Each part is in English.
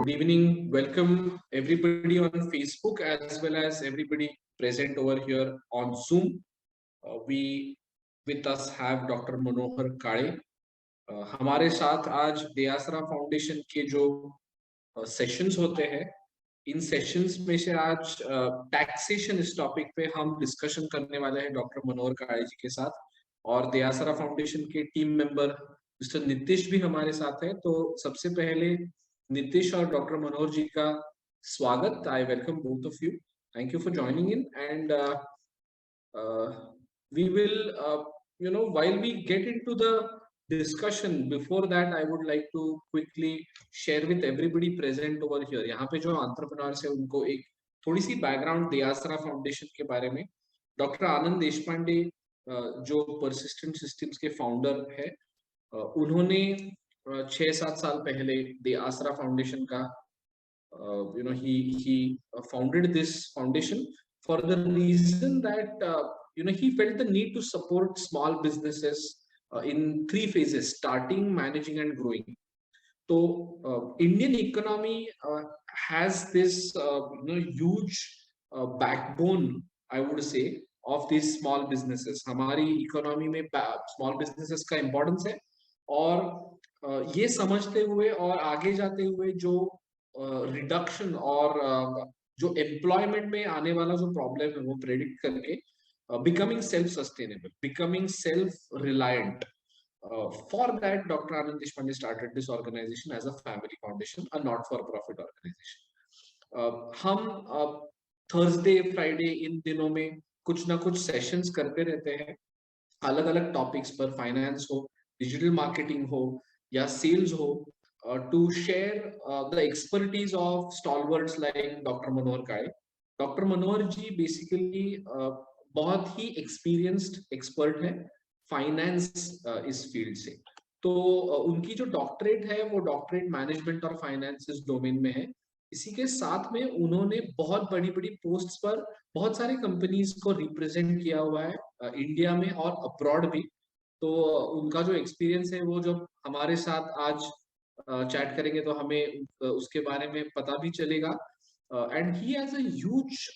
Good evening. Welcome everybody on Facebook as well as everybody present over here on Zoom. We with us have Dr. Manohar Kale. हमारे साथ आज deAsra foundation के जो sessions होते हैं, इन sessions में से आज टैक्सेशन इस टॉपिक पे हम डिस्कशन करने वाले हैं डॉक्टर मनोहर काळे जी के साथ, और deAsra फाउंडेशन के टीम मेंबर मिस्टर नीतीश भी हमारे साथ है। तो सबसे पहले नीतीश और डॉक्टर मनोहर जी का स्वागत। I welcome both of you. Thank you for joining in and we will while we get into the discussion, before that I would like to quickly share with everybody present over here, यहाँ पे जो entrepreneurs है उनको एक थोड़ी सी background deAsra foundation के बारे में। डॉक्टर आनंद देशपांडे जो परसिस्टेंट सिस्टम्स के फाउंडर है, उन्होंने 6-7 साल पहले deAsra फाउंडेशन का he founded this foundation for the reason that he felt the need to support small businesses in 3 phases: starting, managing and growing. So Indian economy has this huge backbone, I would say, of these small businesses. हमारी economy में small businesses का importance है, और ये समझते हुए और आगे जाते हुए जो रिडक्शन और जो एम्प्लॉयमेंट में आने वाला जो प्रॉब्लम है वो प्रेडिक्ट करके becoming self-sustainable, becoming self-reliant. For that, Dr. Anand Deshpande started this organization as a family foundation, a not-for-profit organization. हम थर्सडे फ्राइडे इन दिनों में कुछ ना कुछ सेशंस करते रहते हैं, अलग अलग टॉपिक्स पर, फाइनेंस हो, डिजिटल मार्केटिंग हो या सेल्स हो, to share the expertise of stalwarts like Dr. Manohar Kale. Dr. Manohar ji basically बहुत ही एक्सपीरियंस्ड एक्सपर्ट है फाइनेंस इस फील्ड से। तो उनकी जो डॉक्टरेट है वो डॉक्टरेट मैनेजमेंट और फाइनेंस इस डोमेन में है। इसी के साथ में उन्होंने बहुत बड़ी बड़ी पोस्ट्स पर बहुत सारी कंपनीज को रिप्रेजेंट किया हुआ है इंडिया में और अब्रॉड भी। तो उनका जो एक्सपीरियंस है वो जब हमारे साथ आज चैट करेंगे तो हमें उसके बारे में पता भी चलेगा। And he has a huge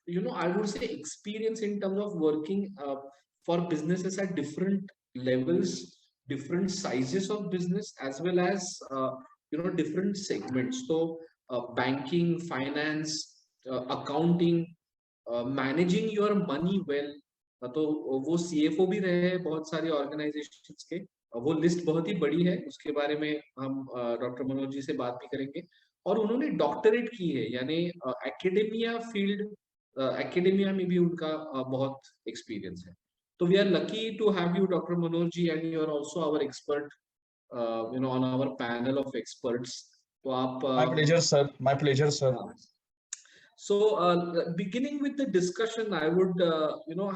I would say experience in terms of working for businesses at different levels, different sizes of business, as well as different segments. So banking, finance, accounting, managing your money well. तो वो CFO भी रहे हैं बहुत सारी organisations के। वो list बहुत ही बड़ी है, उसके बारे में हम डॉक्टर मनोज जी से बात भी करेंगे। और उन्होंने डॉक्टरेट की है, यानी एकेडेमिया फील्ड, एकेडेमिया में भी उनका बहुत एक्सपीरियंस है। तो we are lucky to have you doctor Manoj ji, and you are also our expert on our panel of experts. तो आप my pleasure sir, my pleasure sir. So beginning with the discussion, I would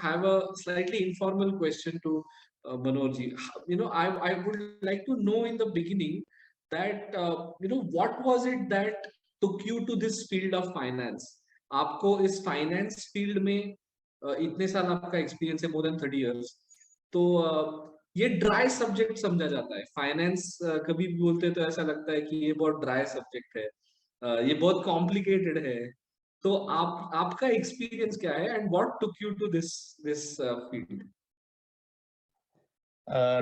have a slightly informal question to Manoj ji. I would like to know in the beginning that what was it that took you to this field of finance? आपको इस finance field में इतने साल आपका experience है, more than 30 years. तो ये dry subject समझा जाता है फाइनेंस। कभी भी बोलते तो ऐसा लगता है कि ये बहुत ड्राई सब्जेक्ट है, ये बहुत कॉम्प्लिकेटेड है। तो आपका एक्सपीरियंस क्या है, and what took you to this field?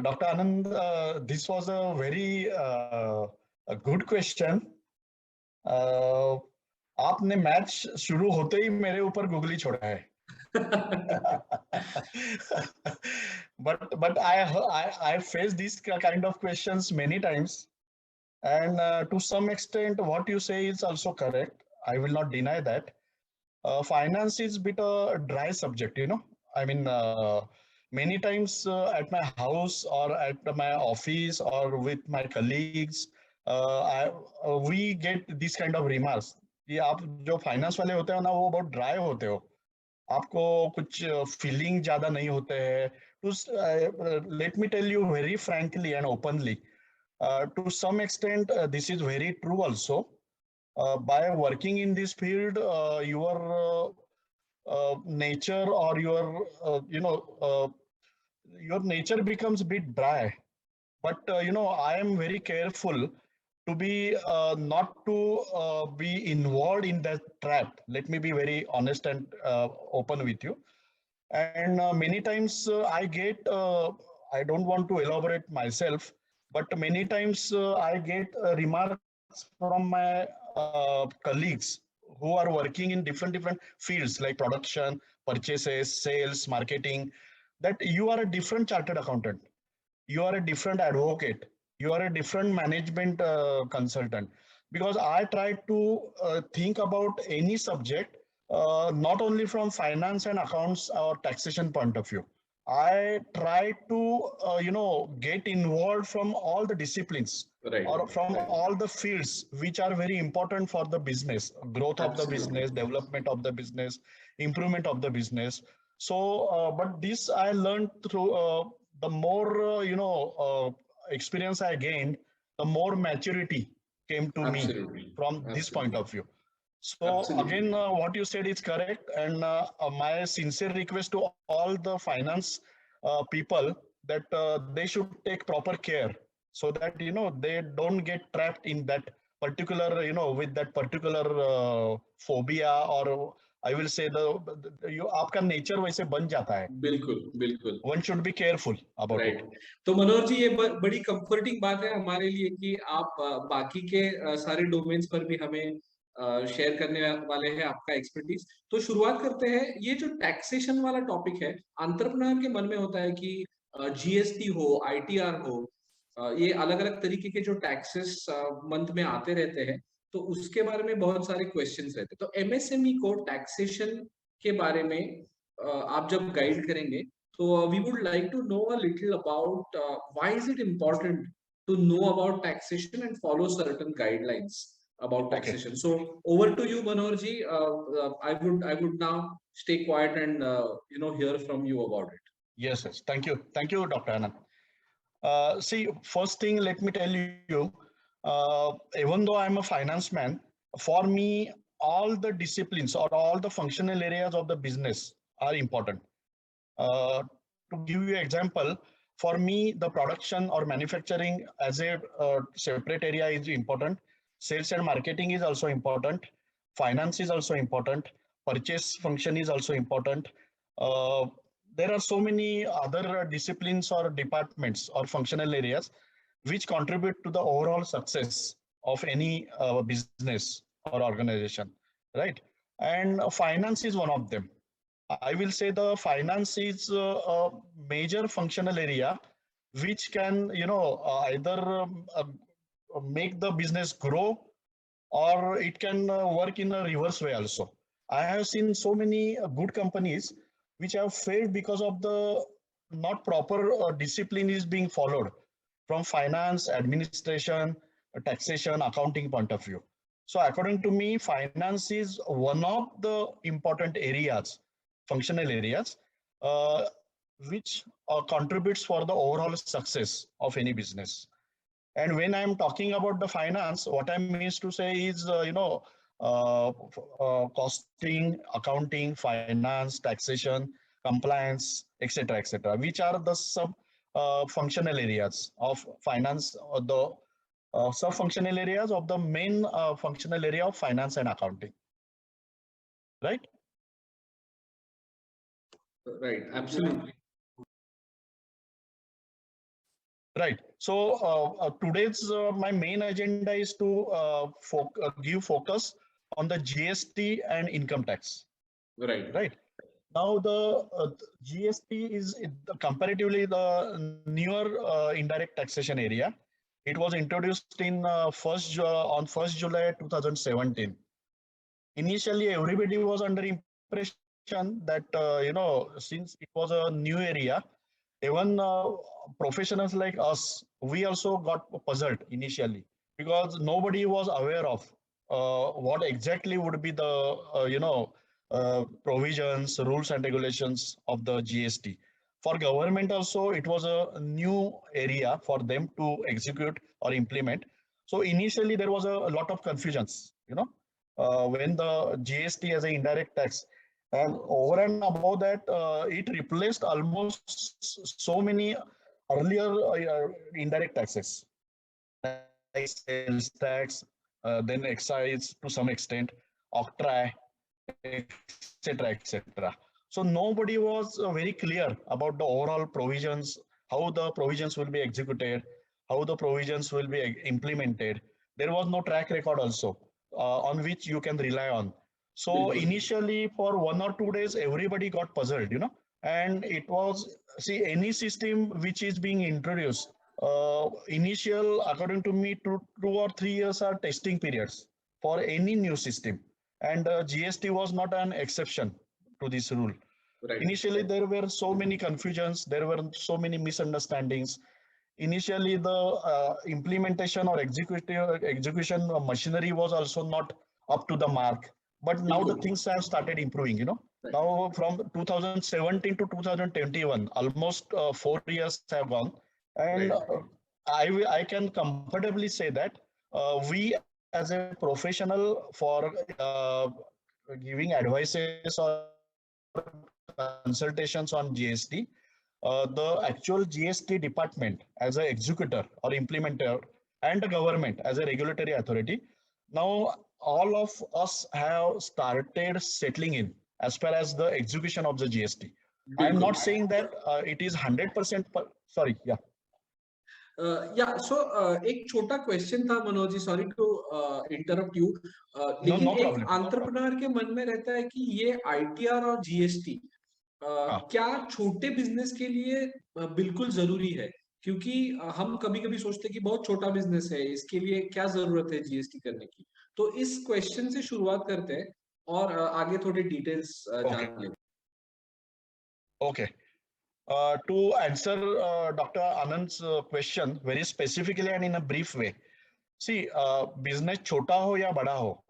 Dr. Anand, this was a very a good question. आपने मैच शुरू होते ही मेरे ऊपर गुगली छोड़ा है। but I face these kind of questions many times, and to some extent what you say is also correct. I will not deny that. Finance is a bit a dry subject, I mean, many times at my house or at my office or with my colleagues, we get this kind of remarks कि आप जो finance वाले होते हो ना, वो बहुत dry होते हो, आपको कुछ फीलिंग ज्यादा नहीं होते हैं। To let me tell you very frankly and openly, to some extent this is very true also. By working in this field, your nature or your nature becomes a bit dry. But I am very careful to be not to be involved in that trap. Let me be very honest and open with you. And many times I don't want to elaborate myself, but many times I get remarks from my colleagues who are working in different fields like production, purchases, sales, marketing, that you are a different chartered accountant, you are a different advocate, you are a different management consultant, because I try to think about any subject not only from finance and accounts or taxation point of view. I try to get involved from all the disciplines Right. or from all the fields which are very important for the business growth of the Absolutely. business, development of the business, improvement of the business. So but this I learned through the more experience I gained, the more maturity came to me Absolutely. from this point Absolutely. of view. So Absolutely. again, what you said is correct, and my sincere request to all the finance people that they should take proper care so that they don't get trapped in that particular with that particular phobia, or I will say the you आपका nature वैसे बन जाता है. बिल्कुल, बिल्कुल। One should be careful about it. Right. तो मनोहर जी, ये बड़ी कंफर्टिंग बात है हमारे लिए कि आप बाकी के सारे डोमेन्स पर भी हमें शेयर करने वाले हैं आपका एक्सपर्टीज। तो शुरुआत करते हैं। ये जो टैक्सेशन वाला टॉपिक है, एंटरप्रेन्योर के मन में होता है कि जीएसटी हो, आईटीआर हो, ये अलग-अलग तरीके के जो टैक्सेस मंथ में आते रहते हैं, तो उसके बारे में बहुत सारे क्वेश्चंस रहते हैं। तो एमएसएमई को टैक्सेशन के बारे में आप जब गाइड करेंगे, so we would like to know a little about why is it important to know about taxation and follow certain guidelines about Okay. taxation. So over to you, Manohar ji. I would now stay quiet and hear from you about it. Yes, yes. Thank you, Dr. Anand. See, first thing, let me tell you, even though I'm a finance man, for me, all the disciplines or all the functional areas of the business are important. To give you an example, for me, the production or manufacturing as a separate area is important. Sales and marketing is also important. Finance is also important. Purchase function is also important. Uh, there are so many other disciplines or departments or functional areas which contribute to the overall success of any business or organization, right? And finance is one of them. I will say the finance is a major functional area which can, either make the business grow, or it can work in a reverse way also. I have seen so many good companies which have failed because of the not proper discipline is being followed from finance, administration, taxation, accounting point of view. So according to me, finance is one of the important areas, functional areas, uh, which contributes for the overall success of any business. And when I'm talking about the finance, what I means to say is, costing, accounting, finance, taxation, compliance, etc., which are the sub functional areas of finance, or the sub functional areas of the main functional area of finance and accounting, right? Right. Absolutely. Right. So today's my main agenda is to give focus on the GST and income tax. Right. Right. Now the GST is comparatively the newer indirect taxation area. It was introduced in on 1st July 2017. Initially, everybody was under impression that since it was a new area, even professionals like us, we also got puzzled initially because nobody was aware of what exactly would be the provisions, rules and regulations of the GST. For government also, it was a new area for them to execute or implement. So initially there was a lot of confusions, when the GST as an indirect tax, and over and above that, it replaced almost so many earlier indirect taxes, like like sales tax, then excise to some extent, octroi, etc., etc. So nobody was very clear about the overall provisions, how the provisions will be executed, how the provisions will be implemented. There was no track record also on which you can rely on. So बिल्कुल. initially, for 1 or 2 days, everybody got puzzled, and it was, see, any system which is being introduced. Initial, according to me, 2 or 3 years are testing periods for any new system, and GST was not an exception to this rule. Right. Initially, there were so many confusions, there were so many misunderstandings. Initially, the implementation or execution machinery was also not up to the mark. But now the बिल्कुल. things have started improving. Right. Now from 2017 to 2021, almost 4 years have gone, and Right. I can comfortably say that we as a professional for giving advices or consultations on GST, the actual GST department as an executor or implementer and the government as a regulatory authority, now all of us have started settling in as far as the execution of the GST. I am बिल्कुल. not saying that it is 100%. Sorry, yeah. या सो एक छोटा question था Manoj ji, sorry to interrupt you, No, लेकिन no एक problem. No problem. Entrepreneur के मन में रहता है कि ये आईटीआर और जीएसटी हाँ. क्या छोटे बिजनेस के लिए बिल्कुल जरूरी है, क्योंकि हम कभी कभी सोचते हैं कि बहुत छोटा बिजनेस है, इसके लिए क्या जरूरत है जीएसटी करने की. तो इस क्वेश्चन से शुरुआत करते हैं और आगे थोड़े डिटेल्स Okay. जान लें. Okay. To answer Dr. Anand's question very specifically and in a brief way, see, business chota ho ya bada ho,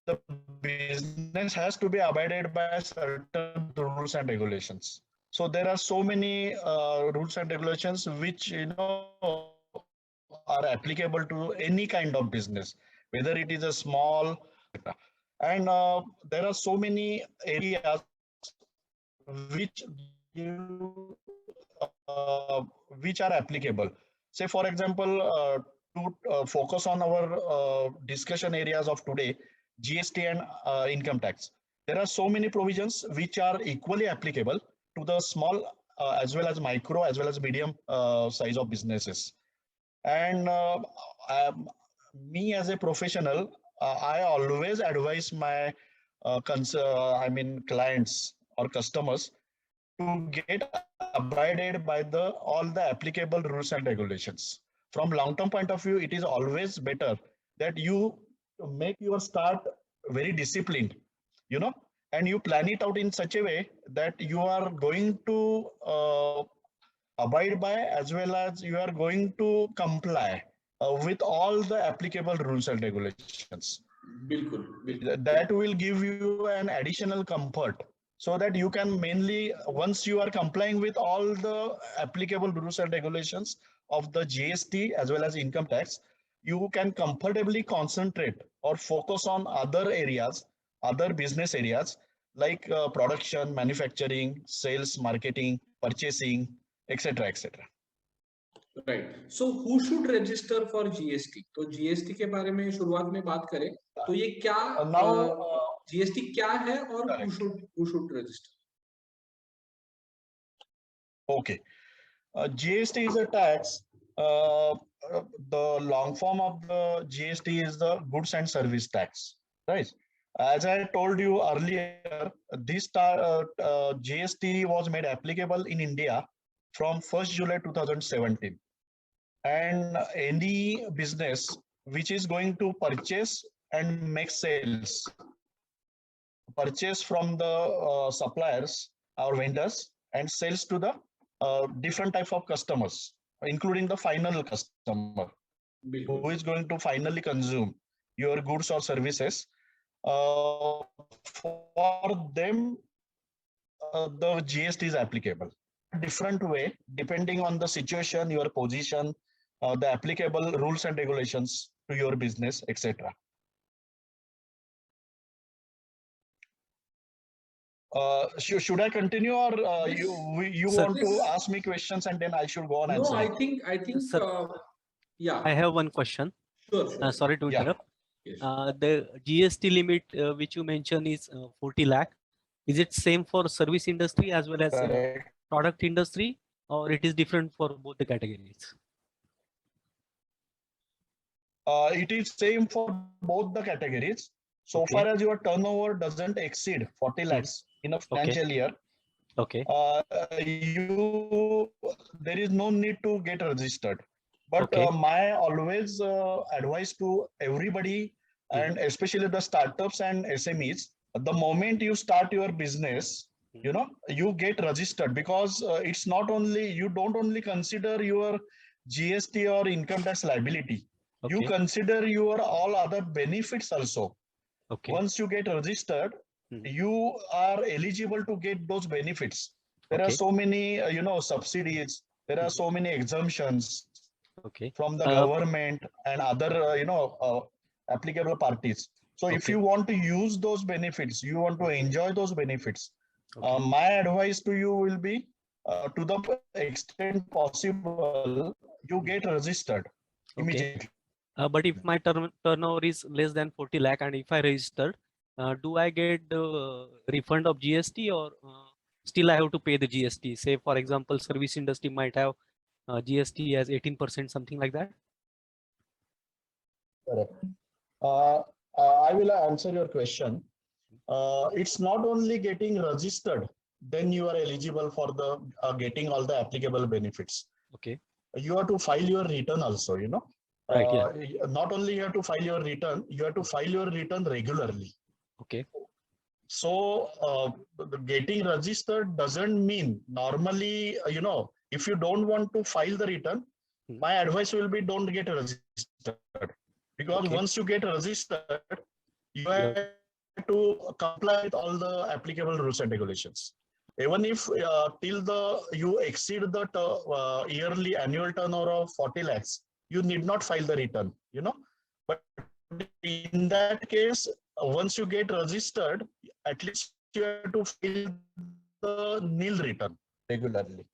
the business has to be abided by certain rules and regulations. So there are so many rules and regulations which are applicable to any kind of business, whether it is a small, and there are so many areas which which are applicable. Say, for example, to focus on our discussion areas of today, GST and income tax. There are so many provisions which are equally applicable to the small as well as micro as well as medium size of businesses. And me as a professional, I always advise my clients or customers to get abided by all the applicable rules and regulations. From long-term point of view, it is always better that you make your start very disciplined, and you plan it out in such a way that you are going to abide by as well as you are going to comply with all the applicable rules and regulations. बिल्कुल, बिल्कुल. That will give you an additional comfort so that you can mainly, once you are complying with all the applicable rules and regulations of the GST as well as income tax, you can comfortably concentrate or focus on other areas, other business areas like production, manufacturing, sales, marketing, purchasing, etc., etc. Right. So who should register for GST? तो GST के बारे में शुरुआत में बात करें तो ये क्या, Now, जीएसटी क्या है और correct. Who should register? Okay. GST is a tax. The long form of the GST is the goods and service tax, right? As I told you earlier, this GST was made applicable in India from 1st July 2017. And any business which is going to purchase and make sales, purchase from the suppliers or vendors and sales to the different type of customers, including the final customer who is going to finally consume your goods or services. For them, the GST is applicable. Different way, depending on the situation, your position, the applicable rules and regulations to your business, etc. Should I continue, or Yes. you Sir, want to ask me questions and then I should go on No, answering? I think sir, Yeah, I have one question. sure, sure. Sorry to Yeah. interrupt. Yes. The GST limit which you mentioned is 40 lakh. Is it same for service industry as well as Correct. product industry, or it is different for both the categories? It is same for both the categories. So Okay. far as your turnover doesn't exceed 40 lakhs in a Okay. financial year, Okay. there is no need to get registered. But Okay. my always advice to everybody, and especially the startups and SMEs, the moment you start your business, you get registered, because it's not only, you don't only consider your GST or income tax liability, you Okay. consider your all other benefits also. Okay. Once you get registered, you are eligible to get those benefits. There are Okay. so many, subsidies. There are so many exemptions Okay. from the government and other, applicable parties. So if Okay. you want to use those benefits, you want to enjoy those benefits, Okay. my advice to you will be, to the extent possible, you get registered Okay. immediately. But if my turnover is less than 40 lakh and if I registered, do I get the refund of GST, or still I have to pay the GST? Say, for example, service industry might have GST as 18%, something like that. Correct. I will answer your question. It's not only getting registered, then you are eligible for the getting all the applicable benefits. Okay. You have to file your return also, Right. Yeah. Not only you have to file your return, you have to file your return regularly. Okay. So getting registered doesn't mean, normally, if you don't want to file the return, my advice will be, don't get registered. Because Okay. once you get registered, you have to comply with all the applicable rules and regulations. Even if you exceed the yearly annual turnover of 40 lakhs, you need not file the return, But in that case, once you get registered, at least you have to file the nil return regularly.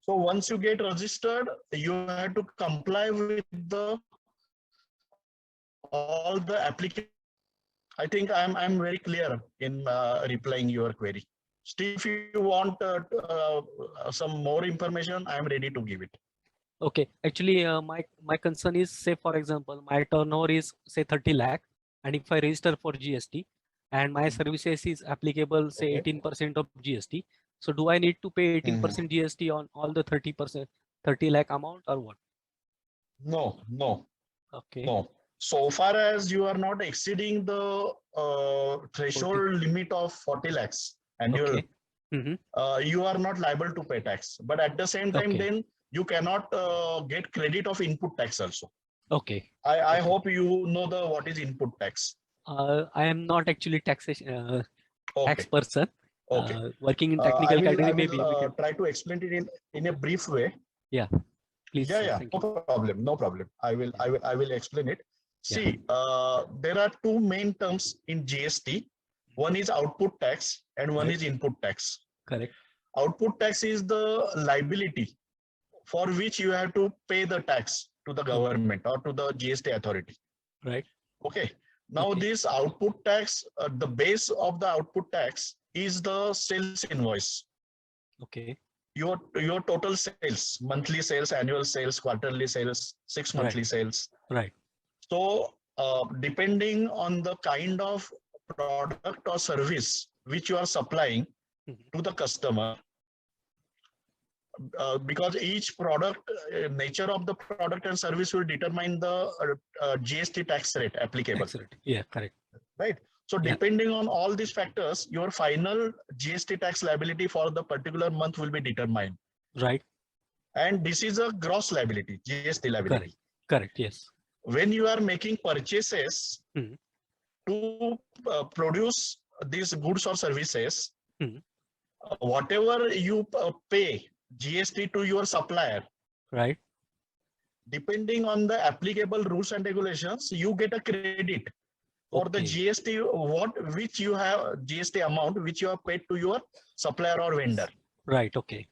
So once you get registered, you have to comply with all the applications. I think I'm very clear in replying your query. Still, if you want some more information, I'm ready to give it. Okay. Actually, my concern is, say, for example, my turnover is say 30 lakh, and if I register for GST and my services is applicable, say 18% of GST. So do I need to pay 18% GST on all the 30%, 30 lakh amount, or what? No. Okay. No. So far as you are not exceeding the threshold limit of 40 lakhs annual, you are not liable to pay tax. But at the same time, then you cannot get credit of input tax also. Okay. I hope you know what is input tax. I am not actually taxation tax person. Okay. Working in technical category, I maybe we will can try to explain it in a brief way. Yeah. Please. Yeah. Thank No you. problem. No problem. I will explain it. Yeah. See, there are two main terms in GST. One is output tax and one is input tax. Correct. Output tax is the liability for which you have to pay the tax to the government or to the GST authority. Right. Okay. Now this output tax, the base of the output tax is the sales invoice. Okay. Your total sales, monthly sales, annual sales, quarterly sales, 6 monthly sales. Right. So depending on the kind of product or service which you are supplying to the customer, because each product, nature of the product and service will determine the GST tax rate applicable. Tax rate. Yeah, correct. Right. So depending on all these factors, your final GST tax liability for the particular month will be determined. Right. And this is a gross liability, GST liability. Correct. Yes. When you are making purchases to produce these goods or services, whatever you pay GST to your supplier, right, depending on the applicable rules and regulations, you get a credit for the GST which you have, GST amount which you have paid to your supplier or vendor. Right. Okay.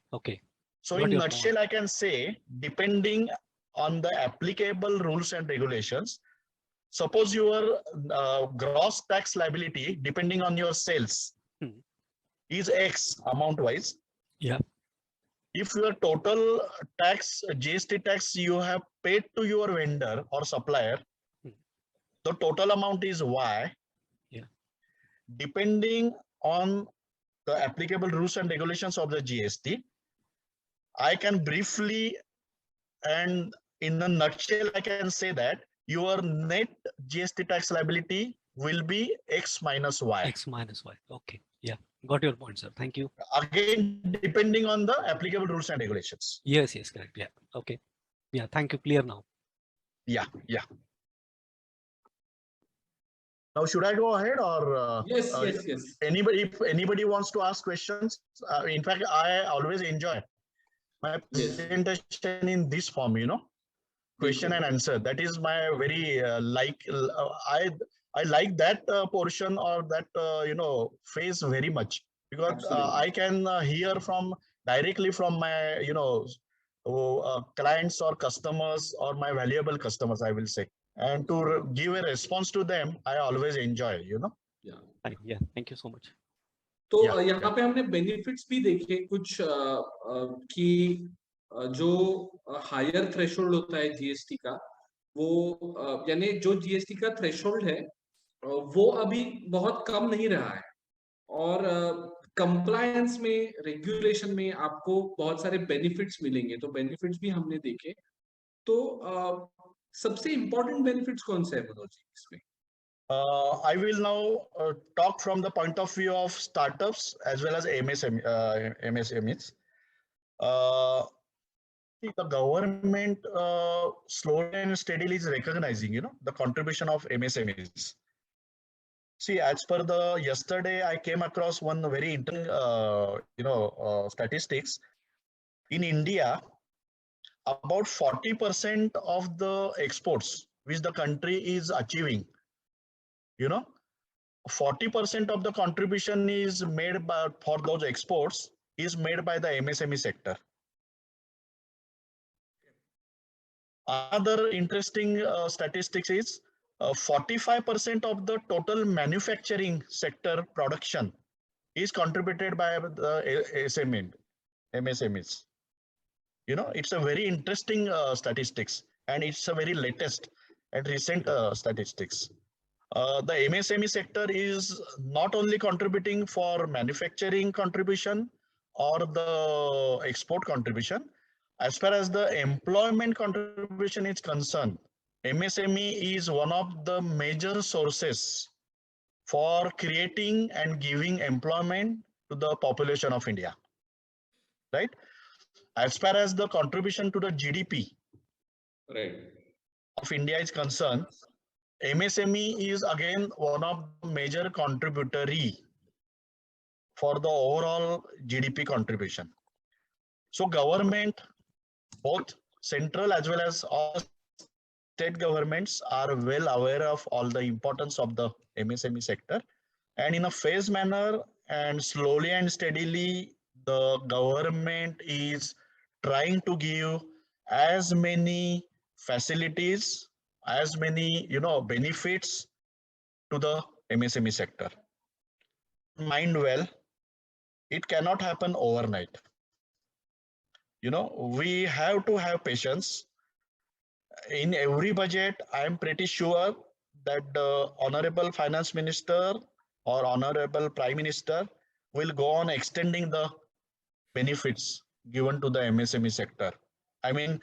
So in nutshell, I can say, depending on the applicable rules and regulations. Suppose your gross tax liability, depending on your sales, is X amount wise. Yeah. If your total tax, GST tax you have paid to your vendor or supplier, the total amount is Y. Yeah. Depending on the applicable rules and regulations of the GST, I can briefly and in a nutshell, I can say that your net GST tax liability will be X minus Y. X minus Y. Okay. Yeah. Got your point, sir. Thank you. Again, depending on the applicable rules and regulations. Yes, yes, correct. Yeah. Okay. Yeah. Thank you. Clear now. Yeah, yeah. Now, should I go ahead or Yes. anybody? If anybody wants to ask questions, in fact, I always enjoy my presentation in this form. Question and answer. That is my very I like that portion or that phase very much, because I can hear from directly from my clients or customers or my valuable customers, I will say, and to give a response to them, I always enjoy. Yeah. Thank you so much. तो यहाँ पे हमने benefits भी देखे कुछ कि जो higher threshold होता है जीएसटी का, वो यानी जो जीएसटी का थ्रेशोल्ड है वो अभी बहुत कम नहीं रहा है, और कंप्लायंस में, रेगुलेशन में आपको बहुत सारे बेनिफिट्स मिलेंगे, तो बेनिफिट्स भी हमने देखे। तो सबसे इम्पोर्टेंट बेनिफिट्स कौन से है मनोज जी इसमें? I will now talk from the point of view of startups as well as MSMEs. The government slowly and steadily is recognizing, the contribution of MSMEs. See, as per the yesterday, I came across one very interesting, statistics. In India, about 40% of the exports which the country is achieving, 40% of the contribution is made by, for those exports is made by the MSME sector. Another interesting statistics is 45% of the total manufacturing sector production is contributed by the MSMEs. It's a very interesting statistics, and it's a very latest and recent statistics. The MSME sector is not only contributing for manufacturing contribution or the export contribution. As far as the employment contribution is concerned, MSME is one of the major sources for creating and giving employment to the population of India, right? As far as the contribution to the GDP of India is concerned, MSME is again one of the major contributory for the overall GDP contribution. So government, both central as well as all state governments, are well aware of all the importance of the MSME sector, and in a phased manner and slowly and steadily, the government is trying to give as many facilities, as many benefits to the MSME sector. Mind well, it cannot happen overnight. We have to have patience. In every budget, I am pretty sure that the Honorable Finance Minister or Honorable Prime Minister will go on extending the benefits given to the MSME sector. I mean,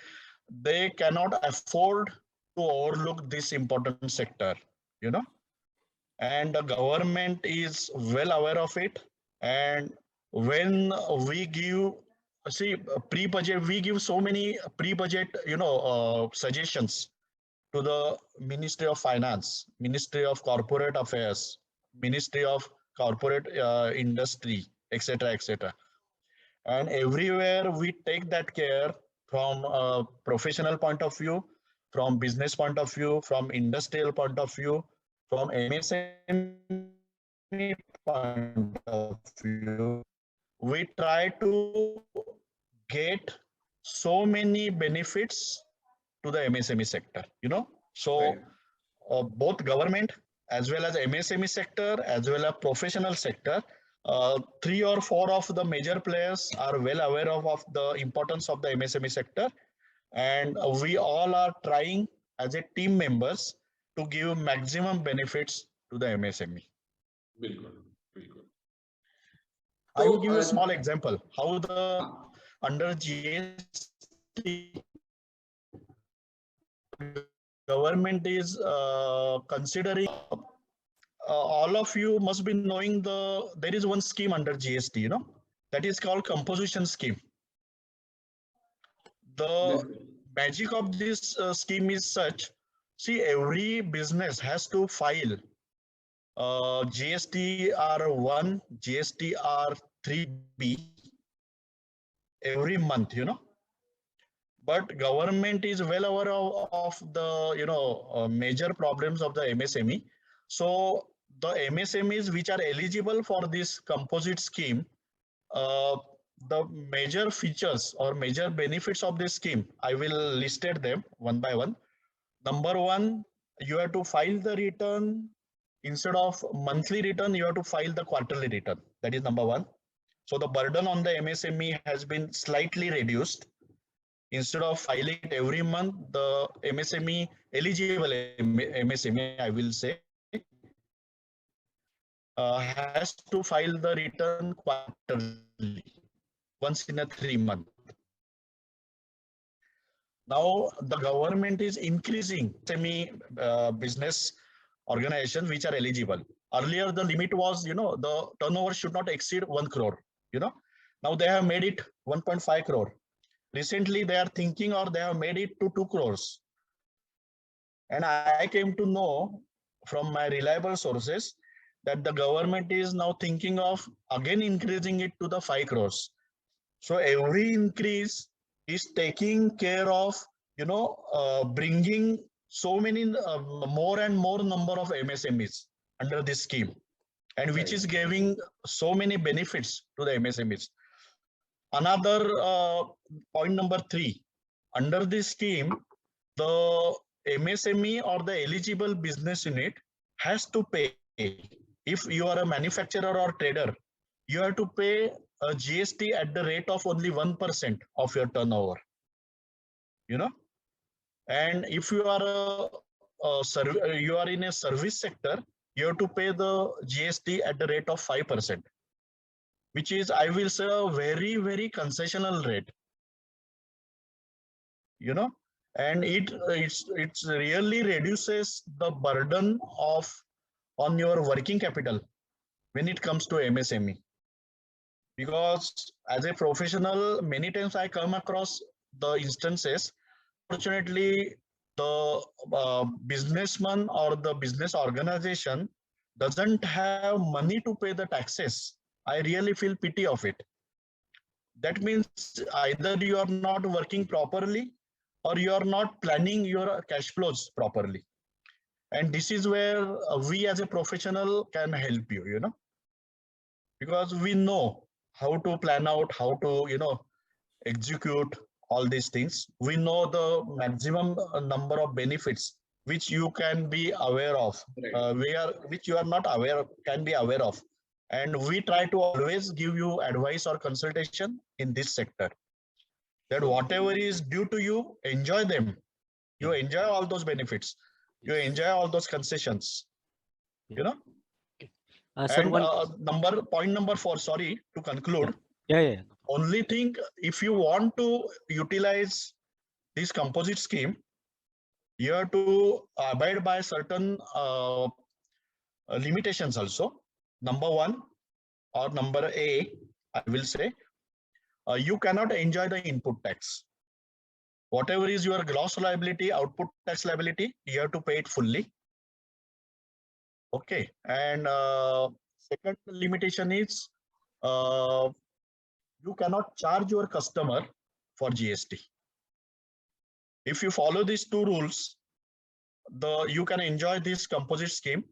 they cannot afford to overlook this important sector, and the government is well aware of it. And when we give, pre-budget, we give so many pre-budget, suggestions to the Ministry of Finance, Ministry of Corporate Affairs, Ministry of Corporate Industry, etc., etc. And everywhere we take that care from a professional point of view, from business point of view, from industrial point of view, from MSME point of view, we try to get so many benefits to the MSME sector, you know. So Right. both government as well as MSME sector as well as professional sector, 3 or 4 of the major players are well aware of the importance of the MSME sector, and we all are trying as a team members to give maximum benefits to the MSME. Bilkul, bilkul. I will So, give you a small example how the हाँ, under GST government is considering. All of you must be knowing there is one scheme under GST, you know, that is called composition scheme. The bilkul. magic of this scheme is such, see, every business has to file GSTR1, GSTR3B every month, you know. But government is well aware of the, you know, major problems of the MSME. So the MSMEs which are eligible for this composite scheme, uh, the major features or major benefits of this scheme, I will listed them one by one. Number one, you have to file the return instead of monthly return, you have to file the quarterly return. That is number one. So the burden on the MSME has been slightly reduced. Instead of filing it every month, the MSME eligible MSME, I will say, has to file the return quarterly, once in a 3 month. Now the government is increasing SME business organizations which are eligible. Earlier the limit was, you know, the turnover should not exceed 1 crore. You know, now they have made it 1.5 crore. Recently they are thinking, or they have made it to 2 crores. And I came to know from my reliable sources that the government is now thinking of again increasing it to the 5 crores. So every increase is taking care of, you know, bringing so many more and more number of MSMEs under this scheme, and which is giving so many benefits to the MSMEs. Another point number 3, under this scheme, the MSME or the eligible business unit has to pay. If you are a manufacturer or trader, you have to pay a GST at the rate of only 1% of your turnover. You know, and if you are you are in a service sector, you have to pay the GST at the rate of 5%, which is, I will say, a very, very concessional rate. You know, and it's really reduces the burden of on your working capital when it comes to MSME. Because as a professional, many times I come across the instances, unfortunately, the businessman or the business organization doesn't have money to pay the taxes. I really feel pity of it. That means either you are not working properly or you are not planning your cash flows properly. And this is where we as a professional can help you, you know, because we know how to plan out, how to, you know, execute all these things. We know the maximum number of benefits which you can be aware of, which you are not aware, can be aware of. And we try to always give you advice or consultation in this sector, that whatever is due to you, enjoy them. You enjoy all those benefits. You enjoy all those concessions, you know. Sir, And point number 4, sorry, to conclude. Yeah. Only thing, if you want to utilize this composite scheme, you have to abide by certain limitations also. Number 1 or number A, I will say, you cannot enjoy the input tax. Whatever is your gross liability, output tax liability, you have to pay it fully. Okay. And second limitation is you cannot charge your customer for GST. If you follow these 2 rules, you can enjoy this composite scheme.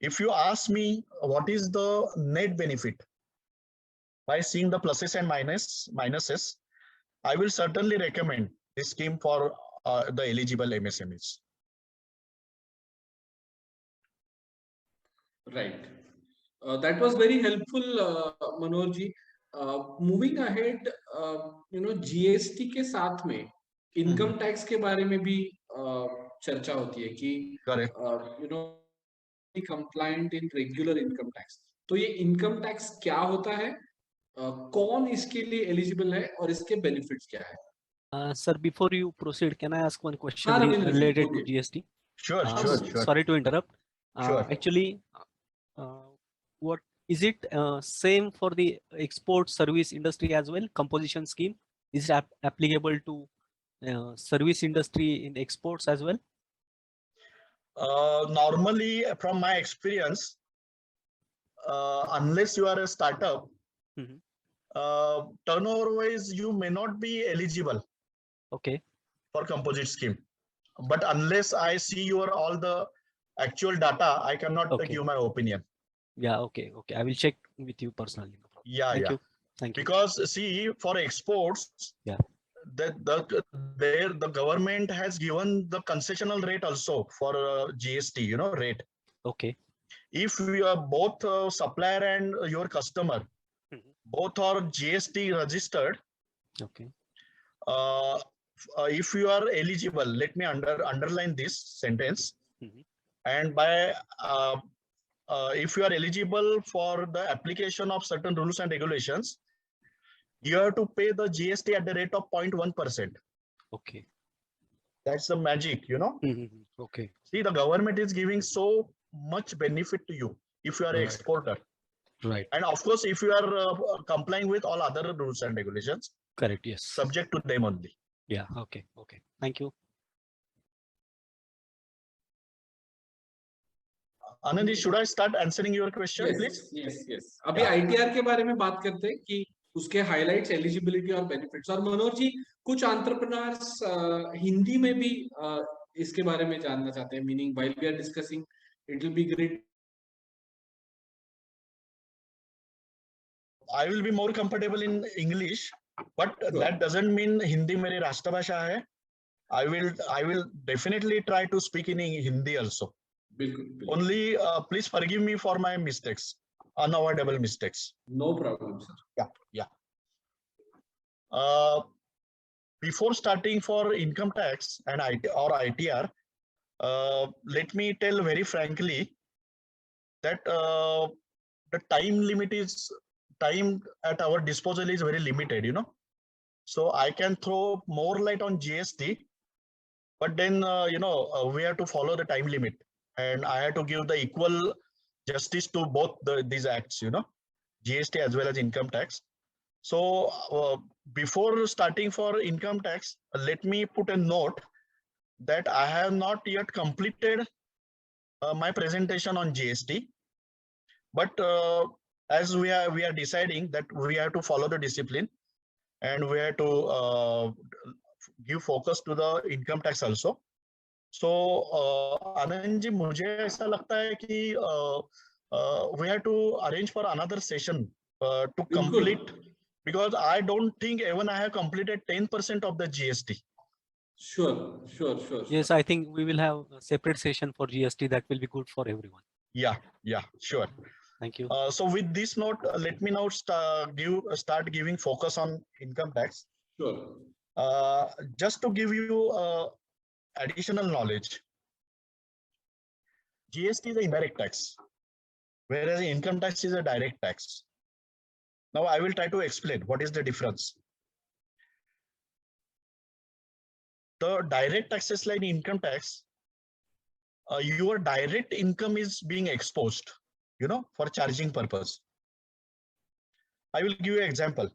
If you ask me what is the net benefit by seeing the pluses and minuses, I will certainly recommend this scheme for the eligible MSMEs. Right. That was very helpful, Manoj. Moving ahead, GST के साथ में income tax के बारे में भी चर्चा होती है कि compliant in regular income tax. तो ये इनकम टैक्स क्या होता है, कौन इसके लिए एलिजिबल है और इसके बेनिफिट्स क्या है? Sir, before you proceed, can I ask one question हाँ, रविंद्र जी, related to okay. GST? Sure. Sorry to interrupt. Sure. Actually, what is it same for the export service industry as well? Composition scheme is it applicable to service industry in exports as well? Normally, from my experience, unless you are a startup, turnover-wise, you may not be eligible. Okay. For composite scheme, but unless I see your all the actual data, I cannot give you my opinion. Yeah. Okay. Okay. I will check with you personally. Yeah. Thank you. Thank you. Because see, for exports, the government has given the concessional rate also for GST, rate. Okay. If we are both supplier and your customer, both are GST registered. Okay. If you are eligible, let me underline this sentence. And by if you are eligible for the application of certain rules and regulations, you have to pay the GST at the rate of 0.1%. Okay. That's the magic, Okay. See, the government is giving so much benefit to you if you are an exporter. Right. And of course, if you are complying with all other rules and regulations. Correct. Yes. Subject to them only. Yeah. Okay. Okay. Thank you. Anandi, should I start answering your question, please? Yes. अभी ITR के बारे में बात करते हैं कि उसके highlights, eligibility और बेनिफिट्स. और मनोज जी, कुछ एंटरप्रेन्योर्स हिंदी में भी इसके बारे में जानना चाहते हैं. Meaning while we are discussing, it will be great. I will be more comfortable in English, but that doesn't mean Hindi मेरी राष्ट्रभाषा है. I will definitely try to speak in Hindi also. बिल्कुल. Only please forgive me for my mistakes, unavoidable mistakes. No problem, sir. Yeah. Before starting for income tax and ITR, let me tell very frankly that the time at our disposal is very limited, So I can throw more light on GST, but then, we have to follow the time limit, and I have to give the equal justice to both these acts, GST as well as income tax. So before starting for income tax, let me put a note that I have not yet completed my presentation on GST, but as we are deciding that we have to follow the discipline and we have to give focus to the income tax also. So Anand ji, मुझे ऐसा लगता है कि we have to arrange for another session to complete, because I don't think even I have completed 10% of the GST. Sure. Yes, I think we will have a separate session for GST that will be good for everyone. Yeah, sure. Thank you. So with this note, let me now start giving focus on income tax. Sure. Just to give you additional knowledge, GST is an indirect tax, whereas income tax is a direct tax. Now I will try to explain what is the difference. The direct taxes like income tax, your direct income is being exposed, for charging purpose. I will give you an example.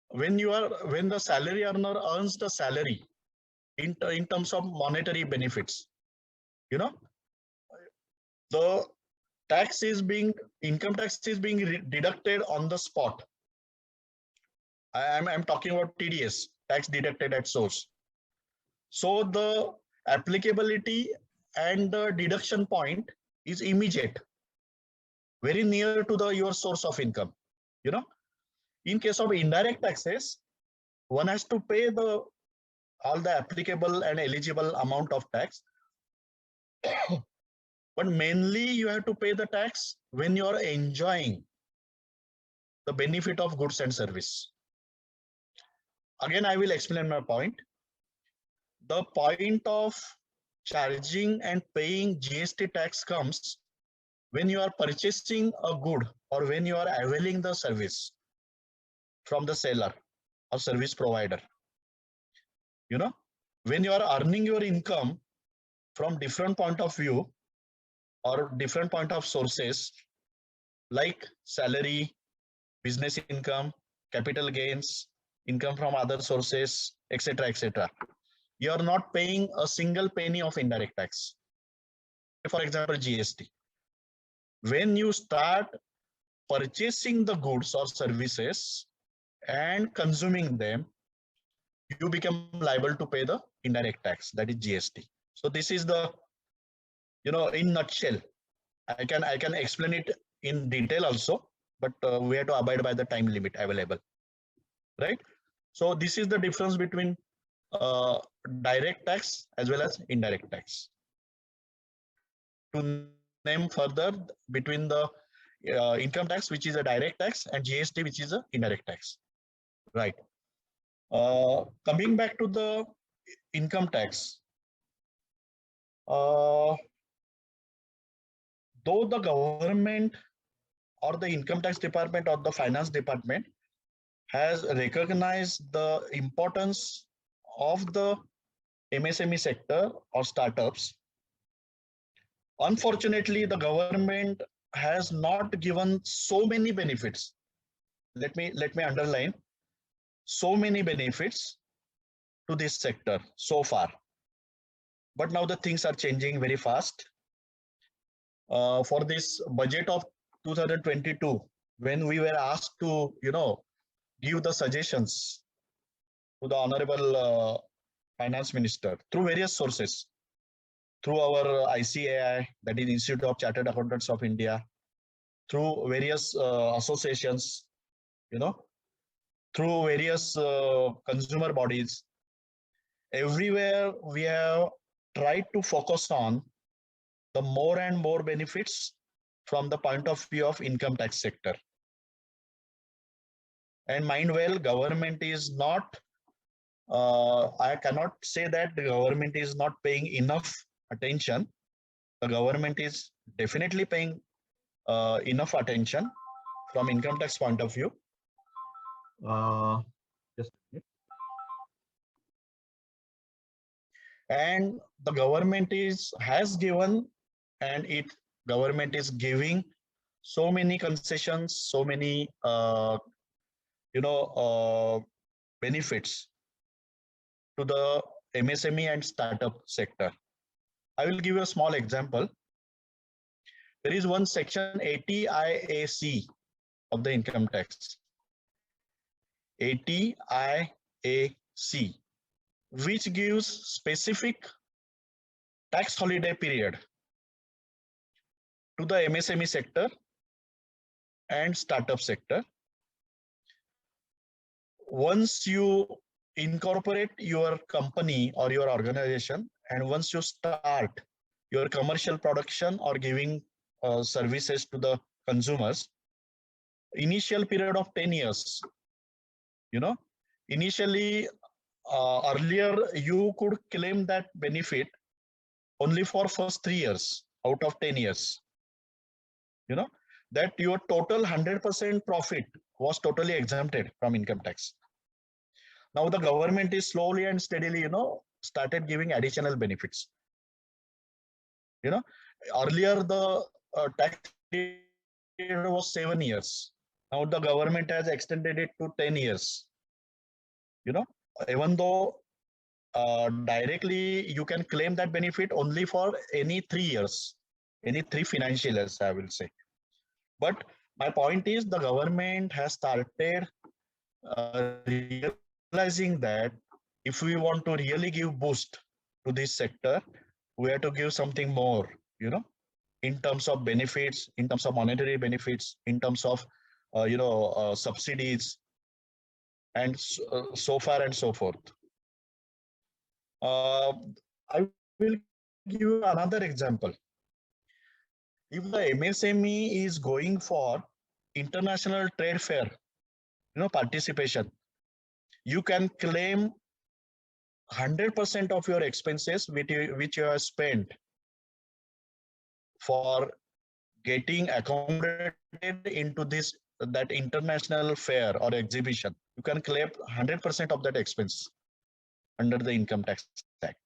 When the salary earner earns the salary in terms of monetary benefits, the income tax is being deducted on the spot. I'm talking about TDS, tax deducted at source. So the applicability and the deduction point is immediate, very near to your source of income. In case of indirect taxes, one has to pay the all the applicable and eligible amount of tax. But mainly you have to pay the tax when you are enjoying the benefit of goods and service. Again, I will explain my point. The point of charging and paying GST tax comes when you are purchasing a good or when you are availing the service from the seller or service provider. You know, when you are earning your income from different point of view or different point of sources like salary, business income, capital gains, income from other sources, etc., etc. You are not paying a single penny of indirect tax. For example, GST. When you start purchasing the goods or services and consuming them, you become liable to pay the indirect tax, that is GST. So this is the, in nutshell. I can explain it in detail also, but we have to abide by the time limit available, right? So this is the difference between direct tax as well as indirect tax. To name further, between the income tax, which is a direct tax, and GST, which is a indirect tax, right? Coming back to the income tax, though the government or the income tax department or the finance department has recognized the importance of the MSME sector or startups, unfortunately, the government has not given so many benefits. Let me underline, so many benefits to this sector so far. But now the things are changing very fast. For this budget of 2022, when we were asked to, give the suggestions to the Honorable Finance Minister through various sources, through our ICAI, that is Institute of Chartered Accountants of India, through various associations, through various consumer bodies. Everywhere we have tried to focus on the more and more benefits from the point of view of income tax sector. And mind well, government is not, I cannot say that the government is not paying enough attention. The government is definitely paying enough attention from income tax point of view. Just a minute. And the government has given, and government is giving so many concessions, so many benefits to the MSME and startup sector. I will give you a small example. There is one section 80 IAC of the income tax, 80 IAC, which gives specific tax holiday period to the MSME sector and startup sector. Once you incorporate your company or your organization, and once you start your commercial production or giving services to the consumers, initial period of 10 years, initially earlier you could claim that benefit only for first 3 years out of 10 years, that your total 100% profit was totally exempted from income tax. Now the government is slowly and steadily, started giving additional benefits. Earlier the tax period was 7 years. Now the government has extended it to 10 years. Even though directly you can claim that benefit only for any 3 years, any 3 financial years, I will say. But my point is, the government has started realizing that if we want to really give boost to this sector, we have to give something more, in terms of benefits, in terms of monetary benefits, in terms of subsidies, and so far and so forth. I will give you another example. If the MSME is going for international trade fair, participation, you can claim 100% of your expenses which you have spent for getting accommodated into that international fair or exhibition. You can claim 100% of that expense under the Income Tax Act.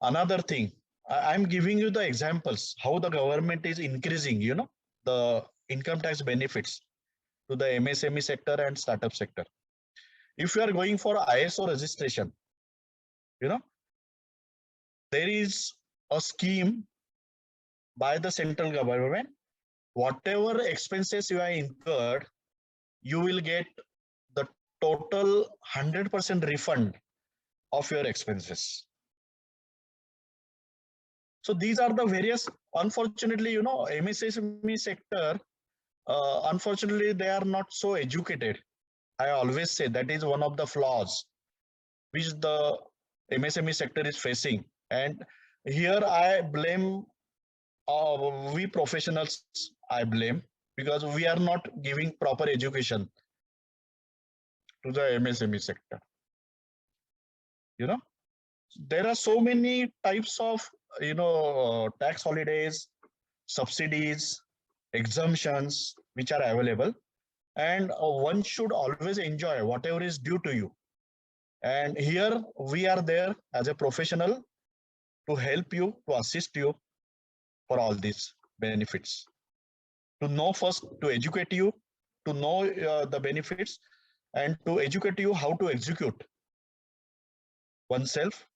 Another thing, I'm giving you the examples how the government is increasing, the income tax benefits to the MSME sector and startup sector. If you are going for ISO registration, there is a scheme by the central government. Whatever expenses you have incurred, you will get the total 100% refund of your expenses. So these are the various, unfortunately, MSME sector, unfortunately, they are not so educated. I always say that is one of the flaws which the MSME sector is facing. And here I blame we professionals, I blame, because we are not giving proper education to the MSME sector. There are so many types of, tax holidays, subsidies, exemptions, which are available. And one should always enjoy whatever is due to you. And here we are there as a professional to help you, to assist you for all these benefits. To know first, to educate you, to know the benefits, and to educate you how to execute oneself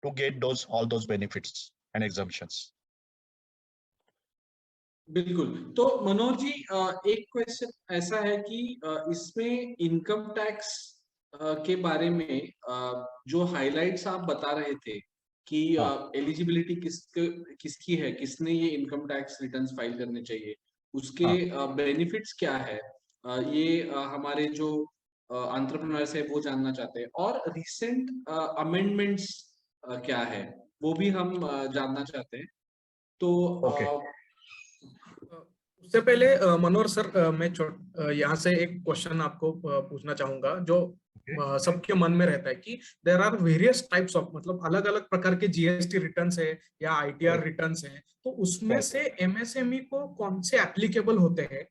to get all those benefits and exemptions. बिल्कुल। तो मनोज जी, एक question ऐसा है कि इसमें income tax के बारे में जो हाइलाइट्स आप बता रहे थे कि एलिजिबिलिटी किसकी है, किसने ये इनकम टैक्स रिटर्न्स फाइल करने चाहिए, उसके बेनिफिट्स क्या है, ये हमारे जो एंटरप्रेन्योर्स है वो जानना चाहते हैं। और रिसेंट अमेंडमेंट्स क्या है वो भी हम जानना चाहते हैं। तो उससे पहले मनोहर सर, मैं यहाँ से एक क्वेश्चन आपको पूछना चाहूंगा जो सबके मन में रहता है कि there are various types of, मतलब अलग अलग प्रकार के जीएसटी रिटर्न्स है या आईटीआर रिटर्न्स है, तो उसमें से एमएसएमई को कौन से एप्लीकेबल होते हैं,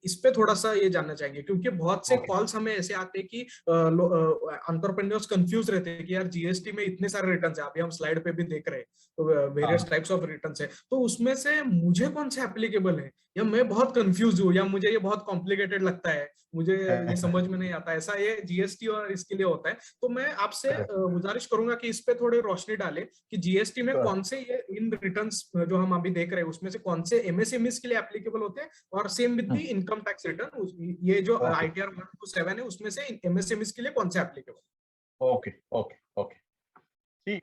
इस पे थोड़ा सा ये जानना चाहेंगे। क्योंकि बहुत से कॉल्स हमें ऐसे आते हैं कि एंटरप्रेन्योर्स कंफ्यूज रहते हैं कि यार जीएसटी में इतने सारे रिटर्न्स है, अभी हम स्लाइड पे भी देख रहे हैं, तो वेरियस टाइप्स ऑफ रिटर्न्स है, तो उसमें से मुझे कौन से एप्लीकेबल है, या मैं बहुत कंफ्यूज हूँ, या मुझे ये बहुत कॉम्प्लिकेटेड लगता है, मुझे ये समझ में नहीं आता, ऐसा ये जीएसटी और इसके लिए होता है। तो मैं आपसे गुजारिश करूंगा कि इस पे थोड़ी रोशनी डालें कि जीएसटी में कौन से ये इन रिटर्न्स जो हम अभी देख रहे हैं उसमें से कौन से एमएसएमईज के लिए एप्लीकेबल होते हैं, और same with the income tax return, ये जो आईटीआर 1 to 7 है उसमें से एमएसएमईज के लिए कौन से applicable. Okay. See,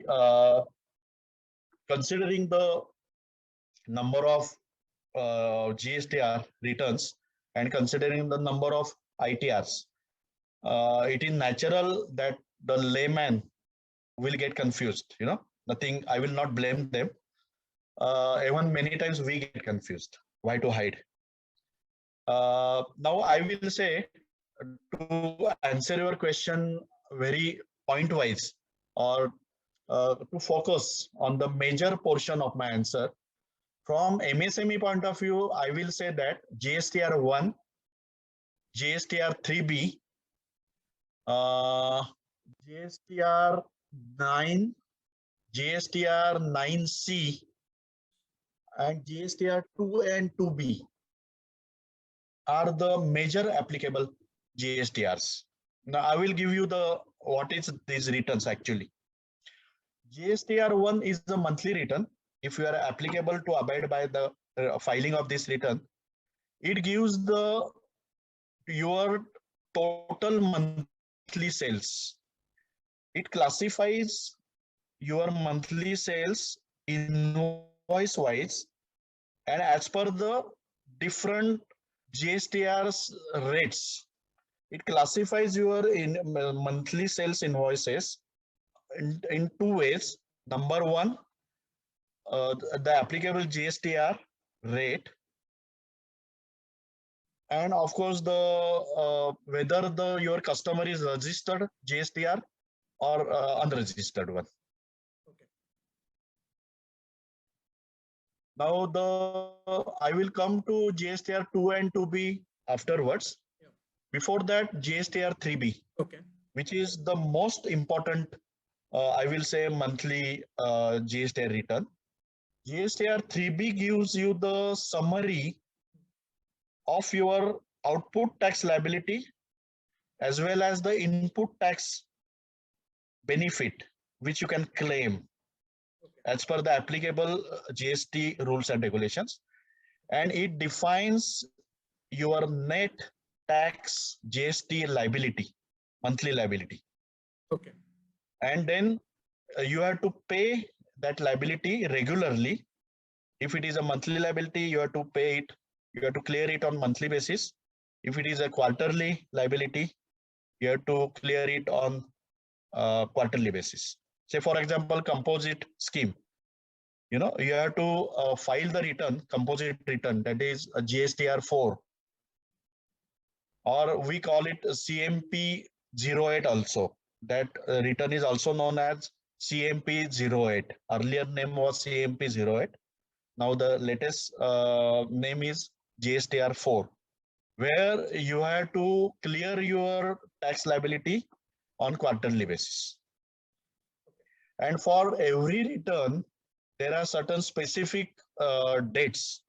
considering the number of GSTR returns and considering the number of ITRs, it is natural that the layman will get confused. Nothing, I will not blame them. Even many times we get confused. Why to hide? Now I will say, to answer your question very point wise, or to focus on the major portion of my answer, from MSME point of view, I will say that GSTR 1, GSTR 3B, GSTR 9, GSTR 9C, and GSTR 2 and 2B are the major applicable GSTRs. Now I will give you what is these returns actually. GSTR 1 is the monthly return. If you are applicable to abide by the filing of this return, it gives your total monthly sales. It classifies your monthly sales invoice wise, and as per the different GSTR's rates, It classifies your monthly sales invoices in two ways. Number one, the applicable GSTR rate, and of course the whether your customer is registered GSTR or unregistered one. Okay. Now I will come to GSTR 2 and 2B afterwards. Yeah. Before that, GSTR 3B, Okay. which is the most important, I will say, monthly GSTR return. GSTR 3B gives you the summary of your output tax liability as well as the input tax benefit which you can claim as per the applicable GST rules and regulations, and it defines your net tax GST liability, monthly liability. Okay. And then you have to pay that liability regularly. If it is a monthly liability, you have to pay it, you have to clear it on monthly basis. If it is a quarterly liability, you have to clear it on quarterly basis. Say for example, composite scheme, you have to file the return, composite return, that is a GSTR 4, or we call it CMP 08 also. That return is also known as CMP 08. Earlier name was CMP 08. Now the latest name is GSTR 4, where you have to clear your tax liability on quarterly basis. And for every return, there are certain specific dates